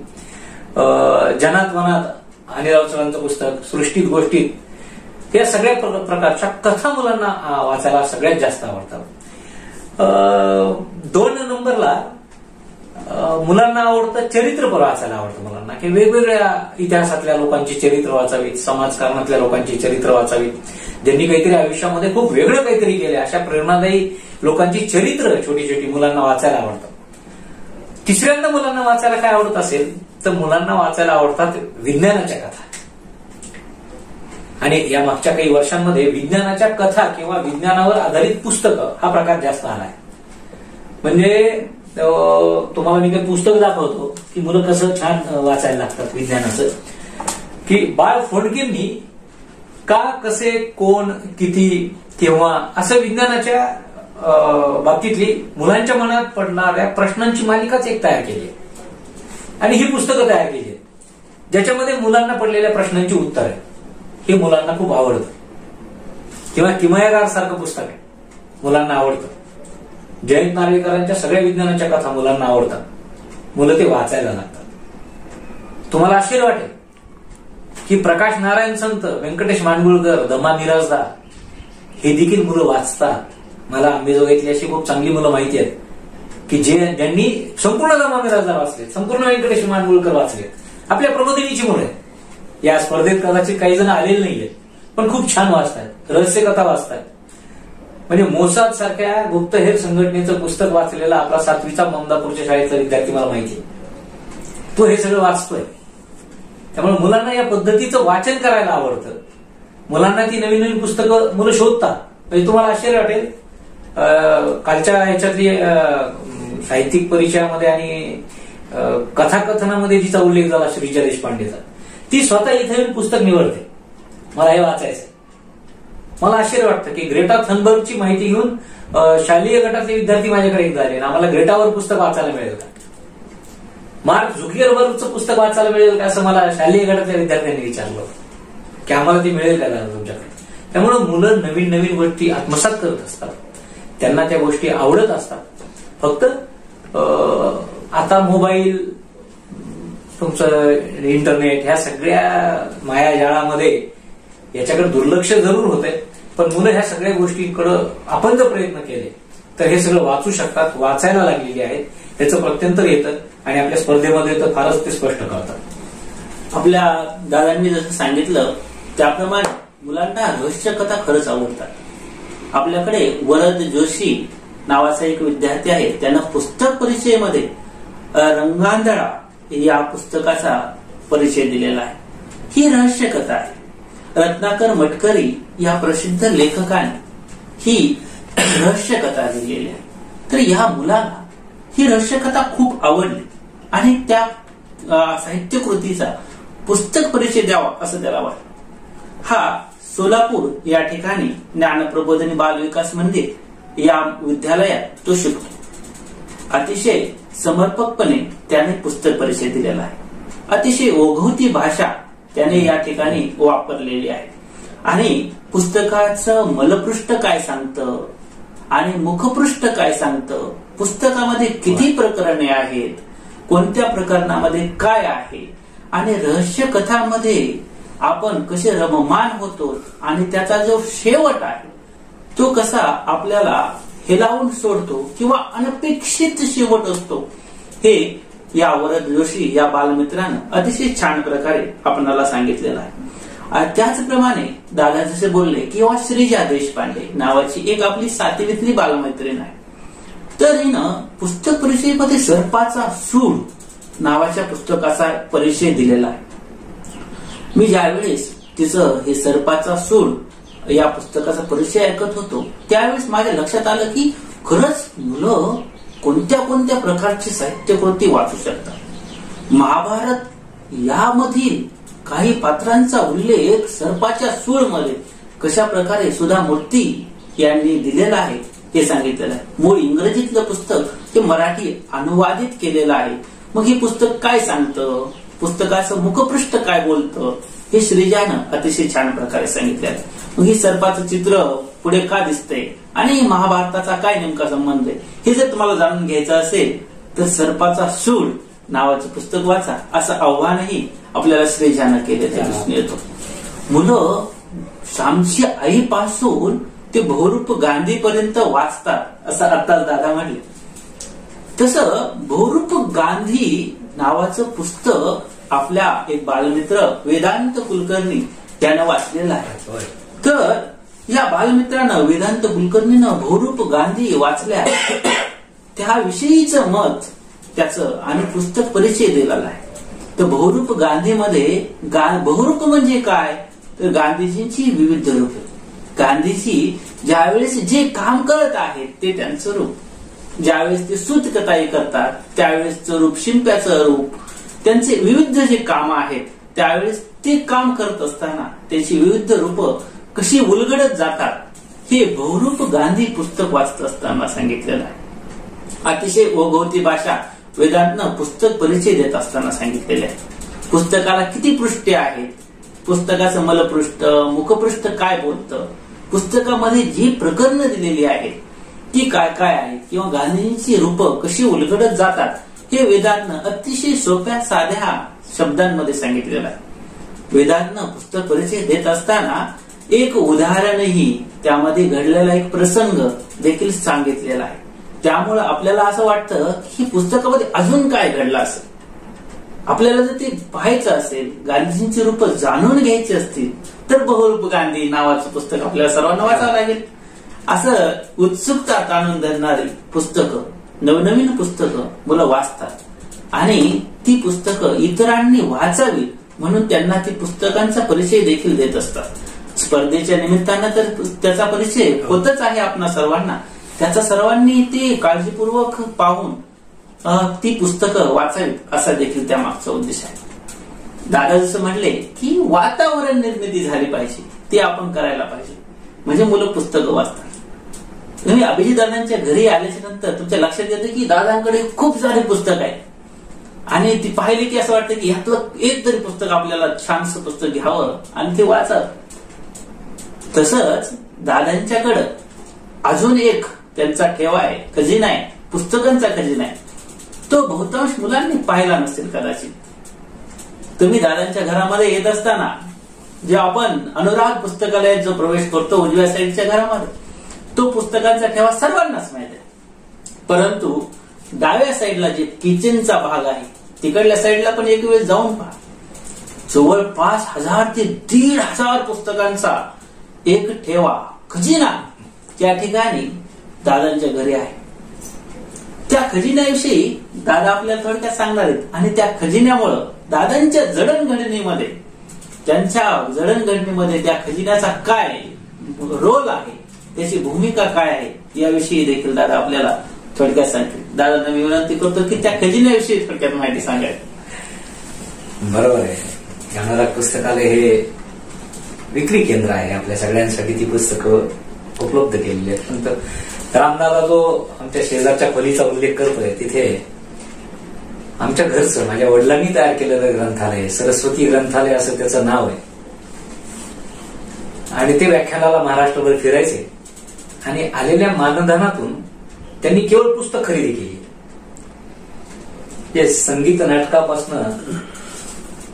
जनात वनात अनिराव सरांचं पुस्तक, सृष्टीत गोष्टीत, या सगळ्या प्रकारच्या कथा मुलांना वाचायला सगळ्यात जास्त आवडतात. 2 नंबरला मुलांना आवडतं चरित्र वाचायला आवडतं मुलांना, की वेगवेगळ्या इतिहासातल्या लोकांची चरित्र वाचावीत, समाजकारणातल्या लोकांची चरित्र वाचावीत, ज्यांनी काहीतरी आयुष्यामध्ये खूप वेगळं काहीतरी केलं, अशा प्रेरणादायी लोकांची चरित्र छोटी छोटी मुलांना वाचायला आवडतात. तिसऱ्यांदा मुलांना वाचायला काय आवडत असेल तर मुलांना वाचायला आवडतात विज्ञानाच्या कथा. आणि या मागच्या काही वर्षांमध्ये विज्ञानाच्या कथा किंवा विज्ञानावर आधारित पुस्तकं हा प्रकार जास्त आलाय. म्हणजे तुम्हाला मी काही पुस्तक दाखवतो की मुलं कसं छान वाचायला लागतात विज्ञानाचं, की बाळ फोंडकेंनी का, कसे, कोण, किती, केव्हा असं विज्ञानाच्या बाबतीतली मुलांच्या मनात पडणाऱ्या प्रश्नांची मालिकाच एक तयार केली आहे. आणि ही पुस्तकं तयार केली आहेत ज्याच्यामध्ये मुलांना पडलेल्या प्रश्नांची उत्तर आहे. हे मुलांना खूप आवडतं. किंवा किमयागार सारखं पुस्तक आहे, मुलांना आवडतं. जयंत नार्वेकरांच्या सगळ्या विज्ञानाच्या कथा मुलांना आवडतात, मुलं ते वाचायला लागतात. तुम्हाला आश्चर्य वाटेल की प्रकाश नारायण संत, व्यंकटेश मांडगुळकर, दमा मिराजदार हे देखील मुलं वाचतात मला अंबेजोगाईतली अशी खूप चांगली मुलं माहिती आहेत की ज्यांनी संपूर्ण दामा मिरासदार वाचले, संपूर्ण व्यंकटेश माडगुळकर वाचले. आपल्या प्रबोधिनीची मुलं आहेत. या स्पर्धेत कदाचित काही जण आलेले नाहीयेत, पण खूप छान वाचतात, रहस्यकथा वाचतात. म्हणजे मोसाद सारख्या गुप्तहेर संघटनेचं पुस्तक वाचलेला आपला 7वीचा ममदापूरच्या शाळेतला विद्यार्थी मला माहिती आहे. तो हे सगळं वाचतोय. त्यामुळे मुलांना या पद्धतीचं वाचन करायला आवडतं. मुलांना ती नवीन नवीन पुस्तकं मुलं शोधतात. म्हणजे तुम्हाला आश्चर्य वाटेल, कालच्या ह्याच्यातली साहित्यिक परिचयामध्ये आणि कथाकथनामध्ये जिचा उल्लेख झाला श्रीजा देशपांडेचा, ती स्वतः इथे येऊन पुस्तक निवडते, मला हे वाचायचं. मला आश्चर्य वाटतं की ग्रेटा थनबर्गची माहिती घेऊन शालेय गटातले विद्यार्थी माझ्याकडे एकदा आले, आम्हाला ग्रेटावर पुस्तक वाचायला मिळेल का, मार्क झुकरबर्गचं पुस्तक वाचायला मिळेल का, असं मला शालेय गटातल्या विद्यार्थ्यांनी विचारलं की आम्हाला ते मिळेल का तुमच्याकडे. त्यामुळे मुलं नवीन नवीन गोष्टी आत्मसात करत असतात, त्यांना त्या गोष्टी आवडत असतात. फक्त आता मोबाईल, तुमचं इंटरनेट, ह्या सगळ्या मायाजाळामध्ये याच्याकडे दुर्लक्ष जरूर होतंय, पण मुलं ह्या सगळ्या गोष्टीकडे आपण जर प्रयत्न केले तर हे सगळं वाचू शकतात, वाचायला लागलेली आहेत, त्याचं प्रत्यंतर येतं आणि आपल्या स्पर्धेमध्ये तर फारच ते स्पष्ट करतात. आपल्या दादांनी जसं सांगितलं त्याप्रमाणे मुलांना रहस्यकथा खरंच आवडतात. आपल्याकडे वरद जोशी नावाचा एक विद्यार्थी आहे, त्यांना पुस्तक परिचयमध्ये रंगांधळा या पुस्तकाचा परिचय दिलेला आहे. ही रहस्यकथा आहे. रत्नाकर मटकरी या प्रसिद्ध लेखकाने ही रहस्यकथा दिलेली आहे. तर या मुलाला ही रहस्यकथा खूप आवडली आणि त्या साहित्य कृतीचा पुस्तक परिचय द्यावा असं त्याला वाटलं. हा सोलापूर या ठिकाणी ज्ञानप्रबोधिनी बालविकास मंदिर या विद्यालयात तो शिकतो. अतिशय समर्पकपणे त्याने पुस्तक परिचय दिलेला आहे. अतिशय ओघवती भाषा त्याने या ठिकाणी वापरलेली आहे आणि पुस्तकाचं मलपृष्ठ काय सांगतं आणि मुखपृष्ठ काय सांगतं, पुस्तकामध्ये किती प्रकरणे आहेत, कोणत्या प्रकरणामध्ये काय आहे आणि रहस्य कथांमध्ये आपण कसे रममान होतो आणि त्याचा जो शेवट आहे तो कसा आपल्याला हेलावून सोडतो किंवा अनपेक्षित शेवट असतो, हे या वरद जोशी या बालमित्रानं अतिशय छान प्रकारे आपणाला सांगितलेलं आहे. त्याचप्रमाणे दादा जसे बोलले किंवा श्रीजा देशपांडे नावाची एक आपली 7वीतली बालमैत्रीण आहे, तर हिनं पुस्तक परिचयमध्ये सर्पाचा सूड नावाच्या पुस्तकाचा परिचय दिलेला आहे. मी ज्यावेळेस तिचं हे सर्पाचा सूड या पुस्तकाचा परिचय ऐकत होतो त्यावेळेस माझ्या लक्षात आलं की खरंच मुलं कोणत्या कोणत्या प्रकारची साहित्यकृती वाचू शकतात. महाभारत यामधील काही पात्रांचा उल्लेख सर्पाच्या सूळमध्ये कशा प्रकारे सुधा मूर्ती यांनी दिलेला आहे हे सांगितलेलं आहे. मूळ इंग्रजीतलं पुस्तक ते मराठी अनुवादित केलेलं आहे. मग हे पुस्तक काय सांगतं, पुस्तकाचं मुखपृष्ठ काय बोलतं, हे श्रीजानं अतिशय छान प्रकारे सांगितलेलं आहे. मग ही सर्पाचं चित्र पुढे का दिसतंय आणि महाभारताचा काय नेमका संबंध आहे हे जर तुम्हाला जाणून घ्यायचं असेल तर सर्पाचा सूड नावाचं पुस्तक वाचा, असं आव्हानही आपल्याला श्रीजानं केलेलं दिसून येतो. मुलं श्यामची आईपासून ते बहुरूप गांधीपर्यंत वाचतात असं आत्ताच दादा म्हणले. तसं बहुरूप गांधी नावाचं पुस्तक आपल्या एक बालमित्र वेदांत कुलकर्णी त्यानं वाचलेलं आहे. तर या बालमित्रानं वेदांत कुलकर्णीनं बहुरूप गांधी वाचल्या त्याविषयीचं मत त्याचं आणि पुस्तक परिचय दिलेला आहे. तर बहुरूप गांधीमध्ये बहुरूप म्हणजे काय तर गांधीजींची विविध रूप, गांधीजी ज्यावेळेस जे काम करत आहेत ते त्यांचं रूप, ज्यावेळेस ते सूतकताई करतात त्यावेळेसचं रूप, शिंप्याचं रूप, त्यांचे विविध जे काम आहेत त्यावेळेस ते काम करत असताना त्याची विविध रूप कशी उलगडत जातात हे बहुरूप गांधी पुस्तक वाचत असताना सांगितलेलं आहे. अतिशय ओघवती भाषा वेदांतनं पुस्तक परिचय देत असताना सांगितलेले आहे. पुस्तकाला किती पृष्ठे आहेत, पुस्तकाचं मलपृष्ठ, मुखपृष्ठ काय बोलतं, पुस्तकामध्ये जी प्रकरणं दिलेली आहेत ती काय काय आहेत किंवा गांधींची रूप कशी उलगडत जातात हे वेदांतनं अतिशय सोप्या साध्या शब्दांमध्ये सांगितलेलं आहे. वेदांतनं पुस्तक परिचय देत असताना एक उदाहरणही त्यामध्ये घडलेला एक प्रसंग देखील सांगितलेला आहे. त्यामुळं आपल्याला असं वाटतं की पुस्तकामध्ये अजून काय घडलं असेल. आपल्याला जर ते पाहायचं असेल, गांधीजींची रूप जाणून घ्यायची असतील, तर बहुरूप गांधी नावाचं पुस्तक आपल्याला सर्वांना वाचावं लागेल. असं उत्सुकता ताणून धरणारी पुस्तकं, नवनवीन पुस्तकं मुलं वाचतात आणि ती पुस्तकं इतरांनी वाचावी म्हणून त्यांना ती पुस्तकांचा परिचय देखील देत असतात. स्पर्धेच्या निमित्तानं तर त्याचा परिचय होतच आहे आपणा सर्वांना. त्याचा सर्वांनी ती काळजीपूर्वक पाहून ती पुस्तकं वाचावीत असा देखील त्या मागचा उद्देश आहे. दादा जसं म्हणले की वातावरण निर्मिती झाली पाहिजे, ती आपण करायला पाहिजे, म्हणजे मुलं पुस्तकं वाचतात. तुम्ही अभिजित दादांच्या घरी आल्याच्या नंतर तुमच्या लक्षात येतं की दादांकडे खूप सारी पुस्तकं आहेत आणि ती पाहिली की असं वाटतं की ह्यातलं एक तरी पुस्तक आपल्याला छानसं पुस्तक घ्यावं आणि ते वाचावं. तसंच दादांच्याकडं अजून एक त्यांचा ठेवा आहे, खजिना आहे, पुस्तकांचा खजिना आहे. तो बहुतांश मुलांनी पाहिला नसेल कदाचित. तुम्ही दादांच्या घरामध्ये येत असताना जे आपण अनुराग पुस्तकालयात जो प्रवेश करतो उजव्या साईडच्या घरामध्ये, तो पुस्तकांचा ठेवा सर्वांनाच माहिती आहे. परंतु डाव्या साईडला जे किचनचा भाग आहे तिकडल्या साईडला पण एक वेळ जाऊन पहा. जवळपास 1000 ते 1500 पुस्तकांचा एक ठेवा, खजिना त्या ठिकाणी दादांच्या घरी आहे. त्या खजिन्याविषयी दादा आपल्याला थोडक्यात सांगणार आहेत आणि त्या खजिन्यामुळं दादांच्या जडणघडणीमध्ये, त्यांच्या जडणघडणीमध्ये त्या खजिन्याचा काय रोल आहे, त्याची भूमिका काय आहे याविषयी देखील दादा आपल्याला थोडक्यात सांगतील. दादा मी विनंती करतो की त्या खजिन्याविषयी थोडक्यात माहिती सांगायची. बरोबर आहे. अनुराग पुस्तकालय हे विक्री केंद्र आहे, आपल्या सगळ्यांसाठी ती पुस्तकं उपलब्ध केलेली आहेत. नंतर रामदादा जो आमच्या शेजारच्या खोलीचा उल्लेख करतोय, तिथे आमच्या घरचं, माझ्या वडिलांनी तयार केलेलं ग्रंथालय, सरस्वती ग्रंथालय असं त्याचं नाव आहे. आणि ते व्याख्यानाला महाराष्ट्रभर फिरायचे आणि आलेल्या मानधनातून त्यांनी केवळ पुस्तक खरेदी केली. जे संगीत नाटकापासून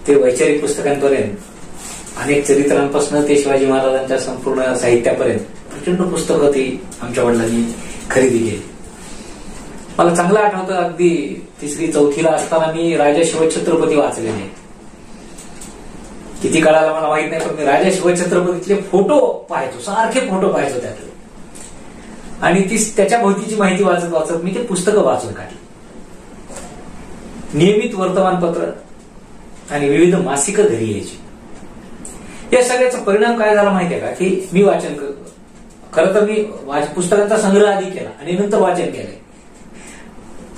ते वैचारिक पुस्तकांपर्यंत, अनेक चरित्रांपासून ते शिवाजी महाराजांच्या संपूर्ण साहित्यापर्यंत प्रचंड पुस्तकं ती आमच्या वडिलांनी खरेदी केली. मला चांगलं आठवतं, अगदी 3री-4थीला असताना मी राजा शिवछत्रपती वाचलेले. किती काळाला मला माहित नाही, पण मी राजा शिवछत्रपतीतले फोटो पाहायचो, सारखे फोटो पाहायचो त्यातले. आणि त्याच्या भोवतीची माहिती वाचत वाचत मी ते पुस्तकं वाचून काढली. नियमित वर्तमानपत्र आणि विविध मासिकं घरी यायची. या सगळ्याचा परिणाम काय झाला माहितीये का, की मी वाचन खरं तर मी पुस्तकांचा संग्रह आधी केला आणि नंतर वाचन केलंय.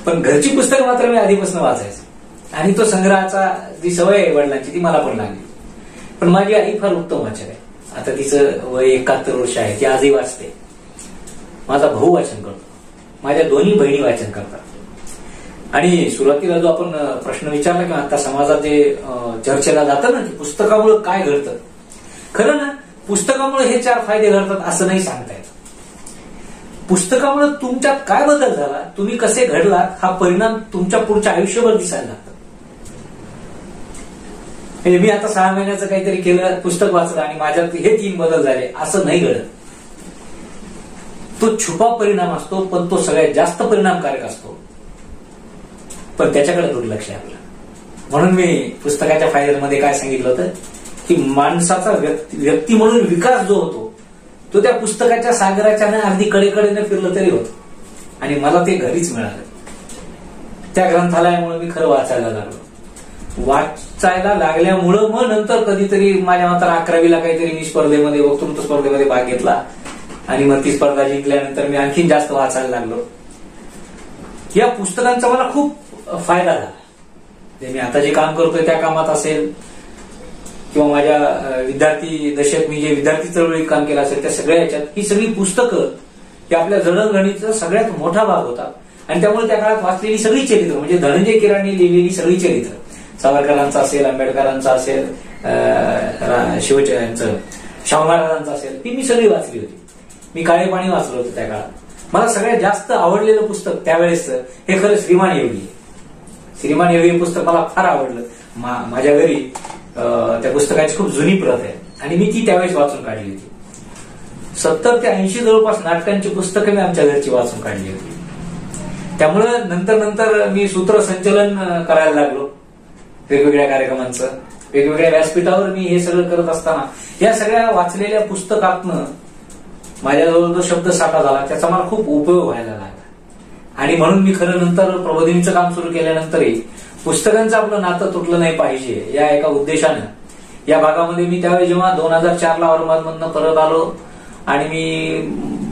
पण घरची पुस्तकं मात्र मी आधीपासून वाचायचो आणि तो संग्रहाचा जी सवय आहे वडिलांची ती मला पण लागली. पण माझी आई फार उत्तम वाचक आहे. आता तिचं वय 71 वर्ष आहे, ती आजही वाचते. माझा भाऊ वाचन करतो, माझ्या दोन्ही बहिणी वाचन करतात. आणि सुरुवातीला जो आपण प्रश्न विचारला किंवा आता समाजात जे चर्चेला जातं ना, की पुस्तकामुळे काय घडतं, खरं ना, पुस्तकामुळे हे 4 फायदे घडतात असं नाही सांगता येत. पुस्तकामुळे तुमच्यात काय बदल झाला, तुम्ही कसे घडलात, हा परिणाम तुमच्या पुढच्या आयुष्यभर दिसायला लागतो. म्हणजे मी आता 6 महिन्याचं काहीतरी केलं, पुस्तक वाचलं आणि माझ्यात हे 3 बदल झाले असं नाही घडत. तो छुपा परिणाम असतो, पण तो सगळ्यात जास्त परिणामकारक असतो. पण त्याच्याकडे दुर्लक्ष आहे आपलं. म्हणून मी पुस्तकाच्या फायद्यांमध्ये काय सांगितलं होतं, की माणसाचा व्यक्ती म्हणून विकास जो होतो तो त्या पुस्तकाच्या सागराच्या अगदी कडेकडेने फिरलं तरी होतो. आणि मला ते घरीच मिळालं. त्या ग्रंथालयामुळे मी खरं वाचायला लागलो. वाचायला लागल्यामुळं मग नंतर कधीतरी माझ्या मात्र 11वीला काहीतरी मी स्पर्धेमध्ये, वक्तृत्व स्पर्धेमध्ये भाग घेतला आणि मग ती स्पर्धा जिंकल्यानंतर मी आणखीन जास्त वाचायला लागलो. या पुस्तकांचा मला खूप फायदा झाला. मी आता जे काम करतोय त्या कामात असेल किंवा माझ्या विद्यार्थी दशेत मी जे विद्यार्थी चळवळीत काम केलं असेल त्या सगळ्या याच्यात ही सगळी पुस्तकं ही आपल्या जडणघडणीचा सगळ्यात मोठा भाग होता. आणि त्यामुळे त्या काळात वाचलेली सगळी चरित्र, म्हणजे धनंजय कीरांनी लिहिलेली सगळी चरित्र, सावरकरांचा असेल, आंबेडकरांचा असेल, शाहू महाराजांचा असेल, ती मी सगळी वाचली होती. मी काळे पाणी वाचलं होतं त्या काळात. मला सगळ्यात जास्त आवडलेलं पुस्तक त्यावेळेस हे खरं श्रीमान योगी. श्रीमान योगी हे पुस्तक मला फार आवडलं. माझ्या घरी त्या पुस्तकाची खूप जुनी प्रत आहे आणि मी ती त्यावेळेस वाचून काढली होती. 70 ते 80 जवळपास नाटकांची पुस्तकं मी आमच्या घरची वाचून काढली होती. त्यामुळं नंतर मी सूत्रसंचलन करायला लागलो वेगवेगळ्या कार्यक्रमांचं. वेगवेगळ्या व्यासपीठावर मी हे सगळं करत असताना या सगळ्या वाचलेल्या पुस्तकातनं माझ्याजवळ जो शब्दसाठा झाला त्याचा मला खूप उपयोग व्हायला लागला. आणि म्हणून मी खरं नंतर प्रबोधिनीचं काम सुरू केल्यानंतरही पुस्तकांचं आपलं नातं तुटलं नाही पाहिजे या एका उद्देशानं या भागामध्ये मी त्यावेळी जेव्हा 2004ला औरंगाबादमधनं परत आलो आणि मी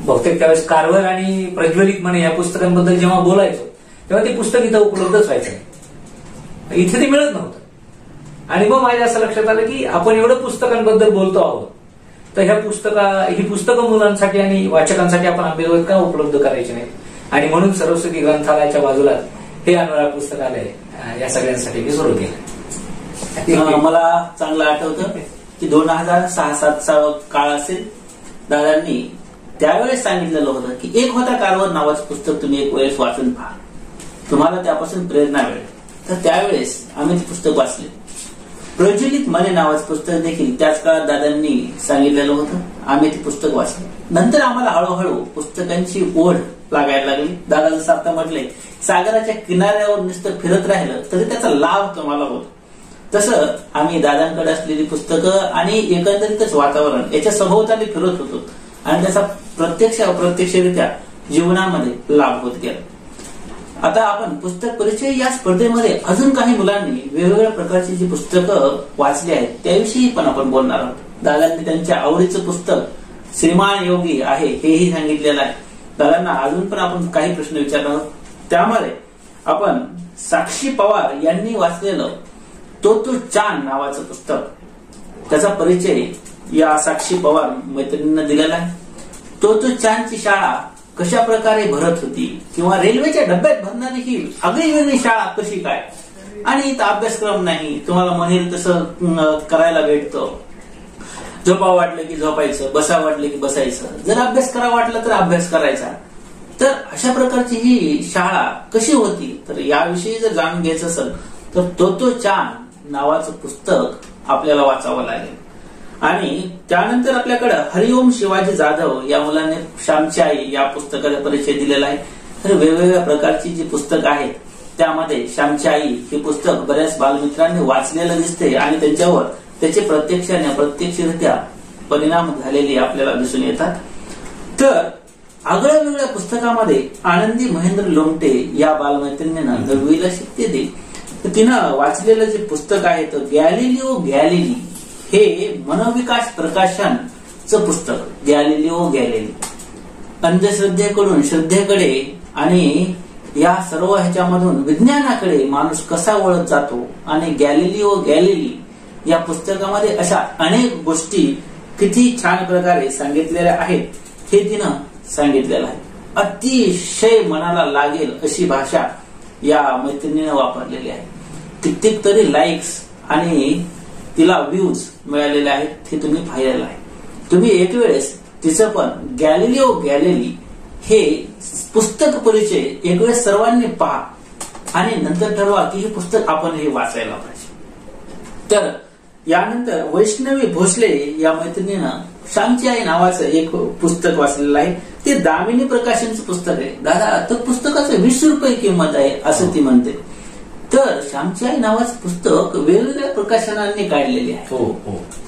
बहुतेक त्यावेळेस कारवर आणि प्रज्वलित म्हणे या पुस्तकांबद्दल जेव्हा बोलायचो तेव्हा ते पुस्तक इथं उपलब्धच व्हायचं नाही, इथे ते मिळत नव्हतं. आणि मग माझ्या असं लक्षात आलं की आपण एवढं पुस्तकांबद्दल बोलतो आहोत तर ही पुस्तकं मुलांसाठी आणि वाचकांसाठी आपण आंबेजवळ का उपलब्ध करायची नाही. आणि म्हणून सरस्वती ग्रंथालयाच्या बाजूला हे अनुराग पुस्तकालय या सगळ्यांसाठी मी सुरू केलं. मला चांगलं आठवतं की 2006-07चा काळ असेल, दादांनी त्यावेळेस सांगितलेलं होतं की एक होता कारवर नावाचं पुस्तक तुम्ही एक वेळेस वाचून पहा, तुम्हाला त्यापासून प्रेरणा मिळेल. तर त्यावेळेस आम्ही ते पुस्तक वाचले. प्रज्वलित मने नावाचं पुस्तक देखील त्याच काळात दादांनी सांगितलेलं होतं, आम्ही ते पुस्तक वाचले. नंतर आम्हाला हळूहळू पुस्तकांची ओढ लागायला लागली. दादा जसं आता म्हटलंय सागराच्या किनाऱ्यावर नुसतं फिरत राहिलं तरी त्याचा लाभ तुम्हाला होतो, तसं आम्ही दादांकडे असलेली पुस्तकं आणि एकंदरीतच वातावरण याच्या सभोवताली फिरत होतो आणि त्याचा प्रत्यक्ष अप्रत्यक्षरित्या जीवनामध्ये लाभ होत गेला. आता आपण पुस्तक परिचय या स्पर्धेमध्ये अजून काही मुलांनी वेगवेगळ्या प्रकारची जी पुस्तकं वाचली आहेत त्याविषयी पण आपण बोलणार आहोत. दादांनी त्यांच्या आवडीचं पुस्तक श्रीमान योगी आहे हेही सांगितलेलं आहे. दादांना अजून पण आपण काही प्रश्न विचारणार आहोत. त्यामध्ये आपण साक्षी पवार यांनी वाचलेलं तो चान नावाचं पुस्तक, त्याचा परिचय या साक्षी पवार मैत्रिणींना दिलेला आहे. तो चानची शाळा कशा प्रकारे भरत होती किंवा रेल्वेच्या डब्यात भरणारी ही आगळी वेगळी शाळा कशी काय, आणि इथं अभ्यासक्रम नाही, तुम्हाला म्हणेल तसं करायला भेटतं, झोपा वाटलं की झोपायचं, बसा वाटलं की बसायचं, जर अभ्यास करा वाटलं तर अभ्यास करायचा. तर अशा प्रकारची ही शाळा कशी होती, तर याविषयी जर जाणून घ्यायचं असेल तर तो चान नावाचं पुस्तक आपल्याला वाचावं लागेल. आणि त्यानंतर आपल्याकडे हरिओम शिवाजी जाधव या मुलाने श्यामची आई या पुस्तकाचा परिचय दिलेला आहे. तर वेगवेगळ्या प्रकारची जी पुस्तकं आहेत त्यामध्ये श्यामची आई हे पुस्तक बऱ्याच बालमित्रांनी वाचलेलं दिसते आणि त्यांच्यावर त्याचे प्रत्यक्ष आणि अप्रत्यक्षरित्या परिणाम झालेले आपल्याला दिसून येतात. तर आगळ्या वेगळ्या पुस्तकामध्ये आनंदी महेंद्र लोमटे या बालमैत्रिणीनं 9वीला शिकते तिनं वाचलेलं जे पुस्तक आहे तर गॅलिलिओ गॅलिली हे मनोविकास प्रकाशनचं पुस्तक. गॅलिलिओ गॅलिली अंधश्रद्धेकडून श्रद्धेकडे आणि या सर्व ह्याच्यामधून विज्ञानाकडे माणूस कसा वळत जातो आणि गॅलिलिओ गॅलिली या पुस्तकामध्ये अशा अनेक गोष्टी किती छान प्रकारे सांगितलेल्या आहेत हे तिनं सांगितलेलं आहे. अतिशय मनाला लागेल अशी भाषा या मैत्रिणीनं वापरलेली आहे. कित्येक तरी लाईक्स आणि तिला व्ह्यूज मिळालेले आहेत हे तुम्ही पाहिलेलं आहे. तुम्ही एक वेळेस तिचं पण गॅलिलिओ गॅलिली हे पुस्तक परिचय एक वेळेस सर्वांनी पहा आणि नंतर ठरवा की हे पुस्तक आपण हे वाचायला पाहिजे. तर यानंतर वैष्णवी भोसले या मैत्रिणीनं श्यामची आई नावाचं एक पुस्तक वाचलेलं आहे. ते दामिनी प्रकाशनचं पुस्तक आहे. दादा तर पुस्तकाचं 20 रुपये किंमत आहे असं ती म्हणते. तर श्यामची आई नावाचं पुस्तक वेगवेगळ्या प्रकाशनांनी काढलेले आहे.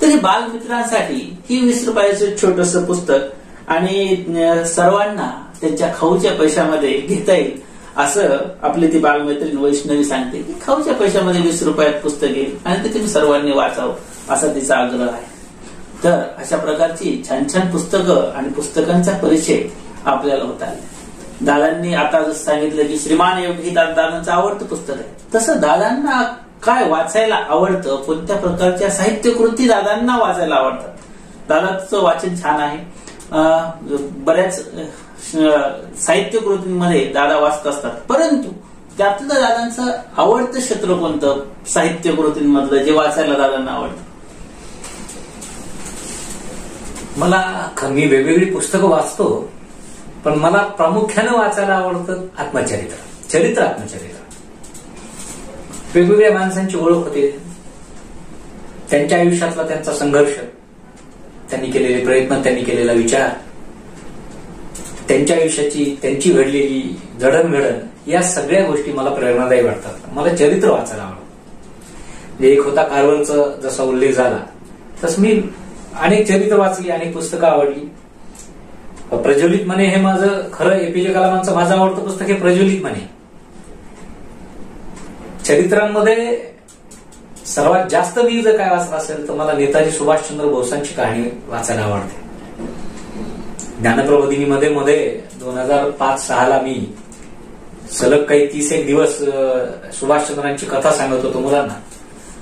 तर हे बालमित्रांसाठी ही 20 रुपयाचं छोटस पुस्तक आणि सर्वांना त्यांच्या खाऊच्या पैशामध्ये घेता येईल असं आपली ती बालमैत्रीण वैष्णवी सांगते की खाऊच्या पैशामध्ये 20 रुपयात पुस्तक येईल आणि ते तुम्ही सर्वांनी वाचावं असा तिचा आग्रह आहे. तर अशा प्रकारची छान छान पुस्तकं आणि पुस्तकांचा परिचय आपल्याला होत आहे. दादांनी आता जसं सांगितलं की श्रीमान योगी दादांचं आवडतं पुस्तक आहे, तसं दादांना काय वाचायला आवडतं, कोणत्या प्रकारच्या साहित्य कृती दादांना वाचायला आवडतात. दादाचं वाचन छान आहे. बऱ्याच साहित्य कृतींमध्ये दादा वाचत असतात, परंतु त्यातलं दादांचं आवडतं क्षेत्र कोणतं साहित्य कृतींमधलं जे वाचायला दादांना आवडतं? मी वेगवेगळी पुस्तकं वाचतो, पण मला प्रामुख्यानं वाचायला आवडतं चरित्र आत्मचरित्र. वेगवेगळ्या माणसांची ओळख होते, त्यांच्या आयुष्यातला त्यांचा संघर्ष, त्यांनी केलेले प्रयत्न, त्यांनी केलेला विचार, त्यांच्या आयुष्याची, त्यांची घडलेली जडणघडण, या सगळ्या गोष्टी मला प्रेरणादायी वाटतात. मला चरित्र वाचायला आवडतं. म्हणजे एक होता कारवरचा जसा उल्लेख झाला तसं मी अनेक चरित्र वाचली, अनेक पुस्तकं आवडली. प्रज्वलित मने हे माझं खरं एपीजे कलामांचं माझं आवडतं पुस्तक हे प्रज्वलित मने. चरित्रांमध्ये सर्वात जास्त मी जर काय वाचलं असेल तर मला नेताजी सुभाषचंद्र बोसांची कहाणी वाचायला आवडते. ज्ञानप्रबोधिनीमध्ये मध्ये 2005-06 मी सलग काही 31 दिवस सुभाषचंद्रांची कथा सांगत होतो मुलांना.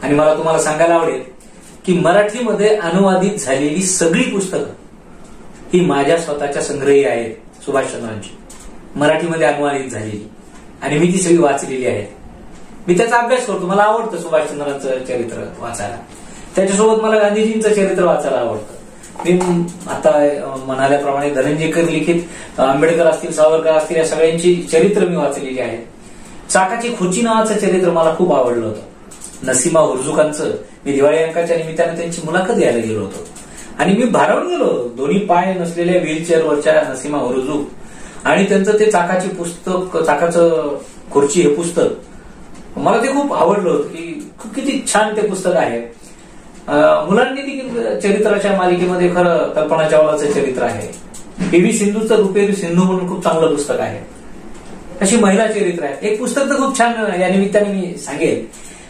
आणि मला तुम्हाला सांगायला आवडेल की मराठीमध्ये अनुवादित झालेली सगळी पुस्तकं ही माझ्या स्वतःच्या संग्रही आहेत सुभाषचंद्रांची, मराठीमध्ये अनुवादित झालेली, आणि मी ती सगळी वाचलेली आहेत. मी त्याचा अभ्यास करतो. मला आवडतं सुभाषचंद्रांचं चरित्र वाचायला. त्याच्यासोबत मला गांधीजींचं चरित्र वाचायला आवडतं. मी आता म्हणाल्याप्रमाणे धनंजयकर लिखित आंबेडकर असतील, सावरकर असतील, या सगळ्यांची चरित्र मी वाचलेली आहेत. चाकाची खुर्ची नावाचं चरित्र मला खूप आवडलं होतं. नसीमा हुर्जुकांचं मी दिवाळी अंकाच्या निमित्तानं त्यांची मुलाखत घ्यायला गेलो होतो आणि मी भारावून गेलो. दोन्ही पाय नसलेल्या व्हीलचेअरवरच्या नसीमा हुर्जुक आणि त्यांचं ते चाकाची पुस्तक, चाकाचं खुर्ची हे पुस्तक मला ते खूप आवडलं होतं की किती छान ते पुस्तक आहे. मुलांनी देखील चरित्राच्या मालिकेमध्ये खरं कल्पना चावलाचं चरित्र आहे. पी.व्ही. सिंधूचं रुपेरी सिंधू म्हणून खूप चांगलं पुस्तक आहे. अशी महिला चरित्र आहे. एक पुस्तक तर खूप छान या निमित्ताने मी सांगेल,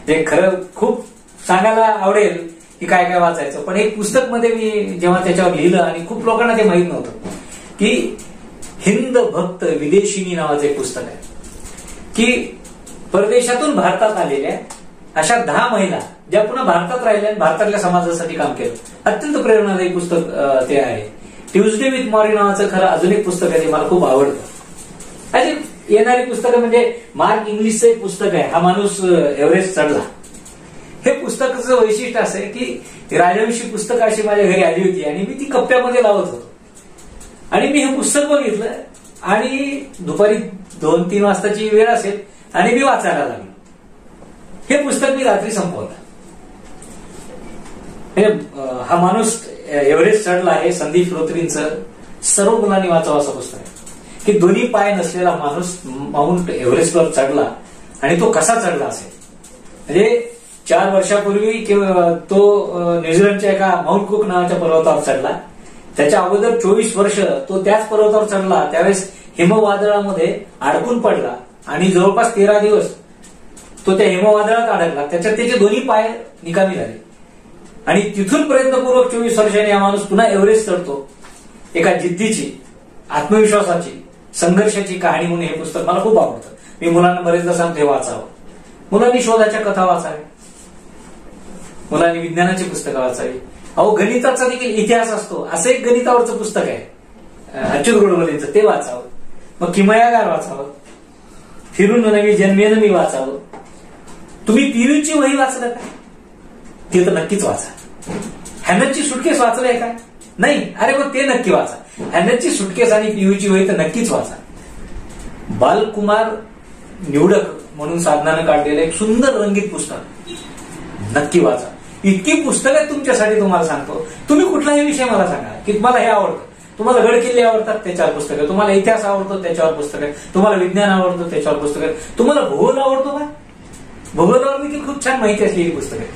जे खरं खूप सांगायला आवडेल की काय काय वाचायचं. पण एक पुस्तक मध्ये मी जेव्हा त्याच्यावर लिहिलं आणि खूप लोकांना ते माहीत नव्हतं की हिंद भक्त विदेशिनी नावाचं एक पुस्तक आहे की परदेशातून भारतात आलेल्या अशा 10 महिला ज्या पुन्हा भारतात राहिल्या आणि भारतातल्या समाजासाठी काम केलं. अत्यंत प्रेरणादायी पुस्तक ते आहे. ट्युजडे विथ मॉरी नावाचं खरं अजून एक पुस्तक आहे, ते मला खूप आवडतं. आणि येणारी पुस्तकं म्हणजे मार्क इंग्लिशचं एक पुस्तक आहे, हा माणूस एव्हरेस्ट चढला. हे पुस्तकाचं वैशिष्ट्य असं आहे की राजवंशी पुस्तकं अशी माझ्या घरी आली होती आणि मी ती कप्प्यामध्ये लावत होतो आणि मी हे पुस्तक बघितलं आणि दुपारी 2-3 वाजताची वेळ असेल आणि मी वाचायला लागलो. हे पुस्तक मी रात्री संपवलं. हा माणूस एव्हरेस्ट चढला आहे संदीप श्रोत्रींचं सर्व मुलांनी वाचावं असं पुस्तक आहे की दोन्ही पाय नसलेला माणूस माउंट एव्हरेस्टवर चढला आणि तो कसा चढला असेल. म्हणजे 4 वर्षापूर्वी तो न्यूझीलंडच्या एका माउंट कुक नावाच्या पर्वतावर चढला. त्याच्या अगोदर 24 वर्ष तो त्याच पर्वतावर चढला, त्यावेळेस हिमवादळामध्ये अडकून पडला आणि जवळपास 13 दिवस तो त्या हिमवादळात अडकला. त्याच्यात त्याचे दोन्ही पाय निकामी झाले आणि तिथून प्रयत्नपूर्वक 24 वर्षांनी हा माणूस पुन्हा एव्हरेस्ट चढतो. एका जिद्दीची, आत्मविश्वासाची, संघर्षाची कहाणी म्हणून हे पुस्तक मला खूप आवडतं. मी मुलांना बरेचदा सांगतो हे वाचावं. मुलांनी शोधाच्या कथा वाचाव्या, मुलांनी विज्ञानाची पुस्तकं वाचावी. अहो, गणिताचा देखील इतिहास असतो असं एक गणितावरचं पुस्तक आहे अच्युत गोडबोलेंचं, ते वाचावं. मग किमयागार वाचावं, फिरून नवी जन्मेन मी वाचावं. तुम्ही पियूची वही वाचलं का? ते तर नक्कीच वाचा. हॅननची सुटकेस वाचलंय का? नाही, अरे मग ते नक्की वाचा. हॅननची सुटकेस आणि पियूची वही तर नक्कीच वाचा. बालकुमार निवडक म्हणून साधनानं काढलेलं एक सुंदर रंगीत पुस्तक नक्की वाचा. इतकी पुस्तकं तुमच्यासाठी तुम्हाला सांगतो. तुम्ही कुठलाही विषय मला सांगा की तुम्हाला हे आवडतं. तुम्हाला गडकिल्ले आवडतात त्याच्यावर पुस्तक आहे, तुम्हाला इतिहास आवडतो त्याच्यावर पुस्तक आहे, तुम्हाला विज्ञान आवडतं त्याच्यावर पुस्तक आहे, तुम्हाला भूगोल आवडतो का? भूगोलावर देखील खूप छान माहिती असलेली पुस्तक आहे.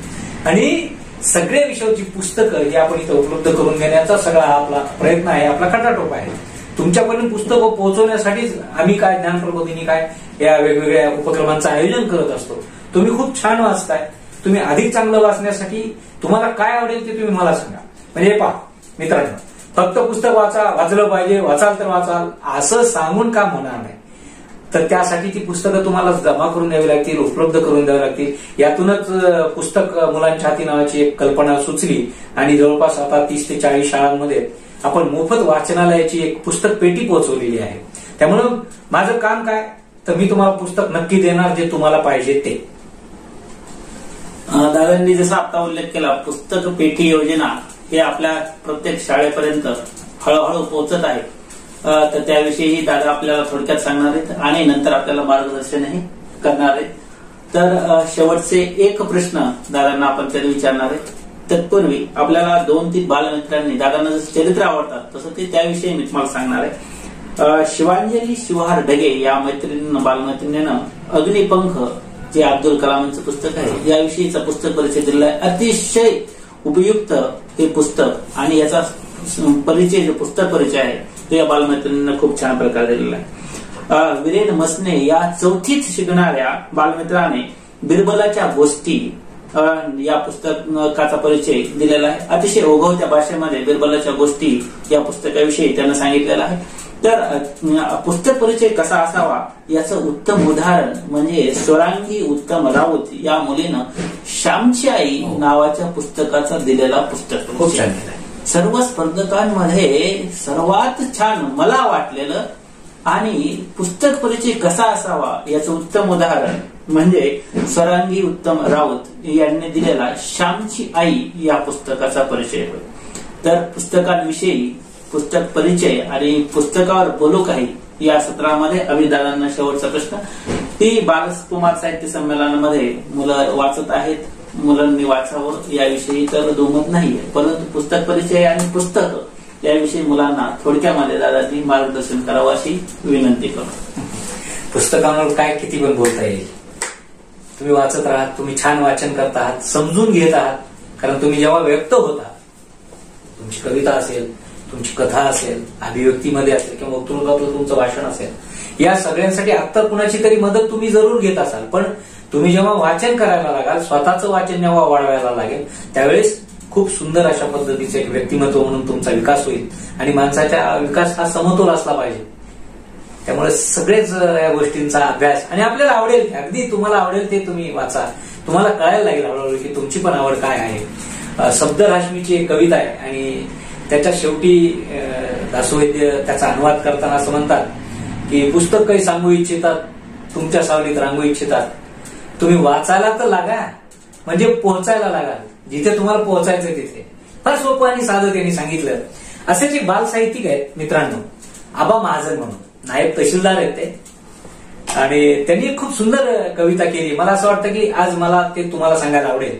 आणि सगळ्या विषयाची पुस्तकं ही आपण इथं उपलब्ध करून देण्याचा सगळा आपला प्रयत्न आहे, आपला खटाटोप आहे. तुमच्यापर्यंत पुस्तकं पोहोचवण्यासाठीच आम्ही काय ज्ञानप्रबोधिनी काय या वेगवेगळ्या उपक्रमांचं आयोजन करत असतो. तुम्ही खूप छान वाचताय. तुम्ही अधिक चांगलं वाचण्यासाठी तुम्हाला काय आवडेल ते तुम्ही मला सांगा. म्हणजे पहा मित्रांनो, फक्त पुस्तक वाचलं पाहिजे, वाचाल तर वाचाल असं सांगून काम होणार नाही. तर त्यासाठी ती पुस्तकं तुम्हाला जमा करून द्यावी लागतील, उपलब्ध करून द्यावी लागतील. यातूनच पुस्तक मुलांच्या हाती नावाची एक कल्पना सुचली आणि जवळपास आता 30 ते 40 शाळांमध्ये आपण मोफत वाचनालयाची एक पुस्तक पेटी पोहोचवलेली आहे. त्यामुळं माझं काम काय, तर मी तुम्हाला पुस्तक नक्की देणार जे तुम्हाला पाहिजे ते. दादांनी जसा आता उल्लेख केला, पुस्तक पेटी योजना हे आपल्या प्रत्येक शाळेपर्यंत हळूहळू पोहोचत आहे. तर त्याविषयी दादा आपल्याला थोडक्यात सांगणार आहेत आणि नंतर आपल्याला मार्गदर्शनही करणार आहेत. तर शेवटचे एक प्रश्न दादांना आपण तरी विचारणार आहे. तत्पूर्वी आपल्याला 2-3 बालमित्रांनी दादांना जसं चरित्र आवडतात तसं ते त्याविषयी मी तुम्हाला सांगणार आहे. शिवांजली शिवहार ढगे या बालमैत्रिणीनं अग्निपंख जे अब्दुल कलामांचं पुस्तक आहे याविषयीचा पुस्तक परिचय दिलेला आहे. अतिशय उपयुक्त हे पुस्तक आणि याचा परिचय जो पुस्तक परिचय आहे तो या बालमैत्रिणींना खूप छान प्रकारे दिलेला आहे. वीरेन मसने या 4थीत शिकणाऱ्या बालमित्राने बिरबलाच्या गोष्टी या पुस्तकाचा परिचय दिलेला आहे. अतिशय ओघवत्या भाषेमध्ये बिरबलाच्या गोष्टी या पुस्तकाविषयी त्यांना सांगितलेलं आहे. तर पुस्तक परिचय कसा असावा याचं उत्तम उदाहरण म्हणजे स्वरांगी उत्तम राऊत या मुलीनं श्यामची आई नावाच्या पुस्तकाचा दिलेला पुस्तक खूप छान. सर्व स्पर्धकांमध्ये सर्वात छान मला वाटलेलं आणि पुस्तक परिचय कसा असावा याचं उत्तम उदाहरण म्हणजे स्वरांगी उत्तम राऊत यांनी दिलेला श्यामची आई या पुस्तकाचा परिचय होय. तर पुस्तकांविषयी पुस्तक परिचय आणि पुस्तकावर बोलू काही या सत्रामध्ये अभिदादांना शेवटचा प्रश्न. ती बालकुमार साहित्य संमेलनामध्ये मुलं वाचत आहेत, मुलांनी वाचावं याविषयी तर दुमत नाहीये, परंतु पुस्तक परिचय आणि पुस्तक याविषयी मुलांना थोडक्यामध्ये दादाजी मार्गदर्शन करावं अशी विनंती करतो. पुस्तकांवर काय किती पण बोलता येईल. तुम्ही वाचत राहा, तुम्ही छान वाचन करत आहात, समजून घेत आहात. कारण तुम्ही जेव्हा व्यक्त होता, तुमची कविता असेल, तुमची कथा असेल, अभिव्यक्तीमध्ये असेल किंवा वक्तृत्वातलं तुमचं भाषण असेल, या सगळ्यांसाठी आता कुणाची तरी मदत तुम्ही जरूर घेत असाल. पण तुम्ही जेव्हा वाचन करायला लागाल, स्वतःचं वाचन जेव्हा वाढवायला लागेल, त्यावेळेस खूप सुंदर अशा पद्धतीचं एक व्यक्तिमत्व म्हणून तुमचा विकास होईल. आणि माणसाचा विकास हा समतोल असला पाहिजे. त्यामुळे सगळेच या गोष्टींचा अभ्यास आणि आपल्याला आवडेल, अगदी तुम्हाला आवडेल ते तुम्ही वाचा. तुम्हाला कळायला लागेल हळूहळू की तुमची पण आवड काय आहे. शब्दराश्मीची एक कविता आहे आणि त्याच्या शेवटी दासवैद्य त्याचा अनुवाद करताना असं म्हणतात की पुस्तक काही सांगू इच्छितात, तुमच्या सावलीत रांगू इच्छितात, तुम्ही वाचायला तर लागा, म्हणजे पोहोचायला लागा जिथे तुम्हाला पोहोचायचं तिथे. फार सोपं आणि साधं त्यांनी सांगितलं. असेच एक बाल साहित्यिक आहेत मित्रांनो, आबा महाजन म्हणून, नायब तहसीलदार आहेत ते, आणि त्यांनी खूप सुंदर कविता केली. मला असं वाटतं की आज मला ते तुम्हाला सांगायला आवडेल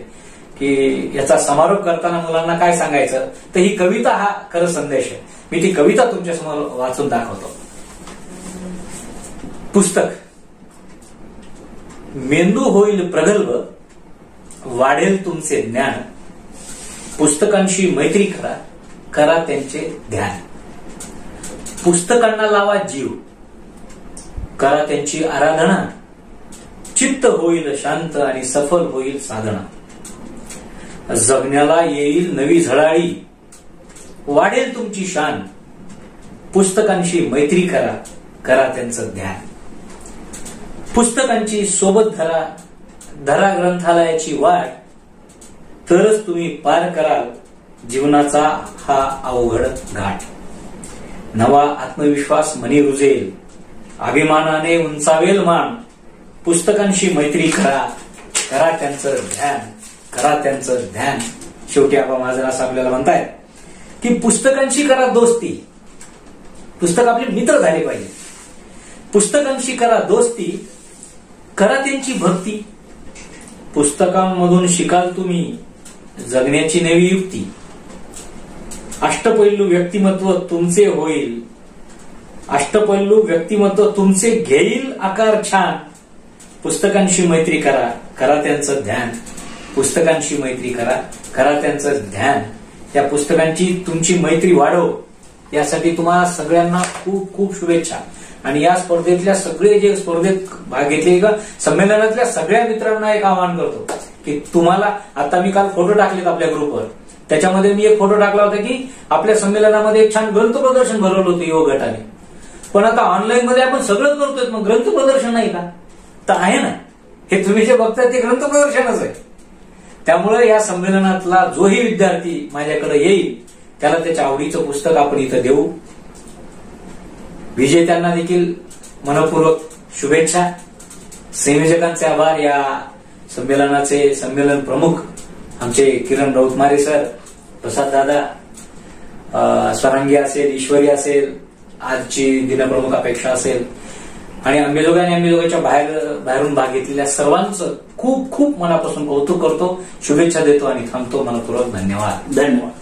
की याचा समारोप करताना मुलांना काय सांगायचं. तर ही कविता हा खरं संदेश आहे. मी ती कविता तुमच्या समोर वाचून दाखवतो. पुस्तक. मेंदू होईल प्रगल्भ, वाढेल तुमचे ज्ञान, पुस्तकांशी मैत्री करा, करा त्यांचे ध्यान. पुस्तकांना लावा जीव, करा त्यांची आराधना, चित्त होईल शांत आणि सफल होईल साधना. जगण्याला येईल नवी झळाळी, वाढेल तुमची शान, पुस्तकांशी मैत्री करा, करा त्यांचं ध्यान. पुस्तकांची सोबत धरा, धरा ग्रंथालयाची वाट, तरच तुम्ही पार कराल जीवनाचा हा अवघड घाट. नवा आत्मविश्वास मनी रुजेल, अभिमानाने उंचावेल मान, पुस्तकांशी मैत्री करा, करा त्यांचं ध्यान, करा त्यांचं ध्यान. शेवटी आबा महाजन असं आपल्याला म्हणतायत की पुस्तकांशी करा दोस्ती, पुस्तक आपले मित्र झाले पाहिजे. पुस्तकांशी करा दोस्ती, करा त्यांची भक्ती, पुस्तकांमधून शिकाल तुम्ही जगण्याची नवी युक्ती. अष्टपैलू व्यक्तिमत्व तुमचे होईल, अष्टपैलू व्यक्तिमत्व तुमचे घेईल आकार छान, पुस्तकांशी मैत्री करा, करा त्यांचं ध्यान, पुस्तकांशी मैत्री करा, करा त्यांचं ध्यान. त्या पुस्तकांची तुमची मैत्री वाढव यासाठी तुम्हाला सगळ्यांना खूप खूप शुभेच्छा. आणि या स्पर्धेतल्या सगळे जे स्पर्धेत भाग घेतले किंवा संमेलनातल्या सगळ्या मित्रांना एक आवाहन करतो की तुम्हाला, आता मी काल फोटो टाकलेत आपल्या ग्रुपवर, त्याच्यामध्ये मी एक फोटो टाकला होता की आपल्या संमेलनामध्ये एक छान ग्रंथ प्रदर्शन भरवलं होतं युवक गटाने. पण आता ऑनलाईन मध्ये आपण सगळं करतोय, मग ग्रंथ प्रदर्शन नाही का? तर आहे ना, हे तुम्ही जे बघताय ते ग्रंथ प्रदर्शनच आहे. त्यामुळे या संमेलनातला जोही विद्यार्थी माझ्याकडे येईल त्याला त्याच्या आवडीचं पुस्तक आपण इथं देऊ. विजेत्यांना देखील मनपूर्वक शुभेच्छा. संयोजकांचे आभार. या संमेलनाचे संमेलन प्रमुख आमचे किरण राऊतमारे सर, प्रसाद दादा, स्वरांगी असेल, ईश्वरी असेल, आजची दिनप्रमुख अपेक्षा असेल, आणि अंबेजोगाई आणि अंबेजोगाईच्या बाहेरून भाग घेतलेल्या सर्वांचं खूप खूप मनापासून कौतुक करतो, शुभेच्छा देतो आणि थांबतो. मनपूर्वक धन्यवाद. धन्यवाद.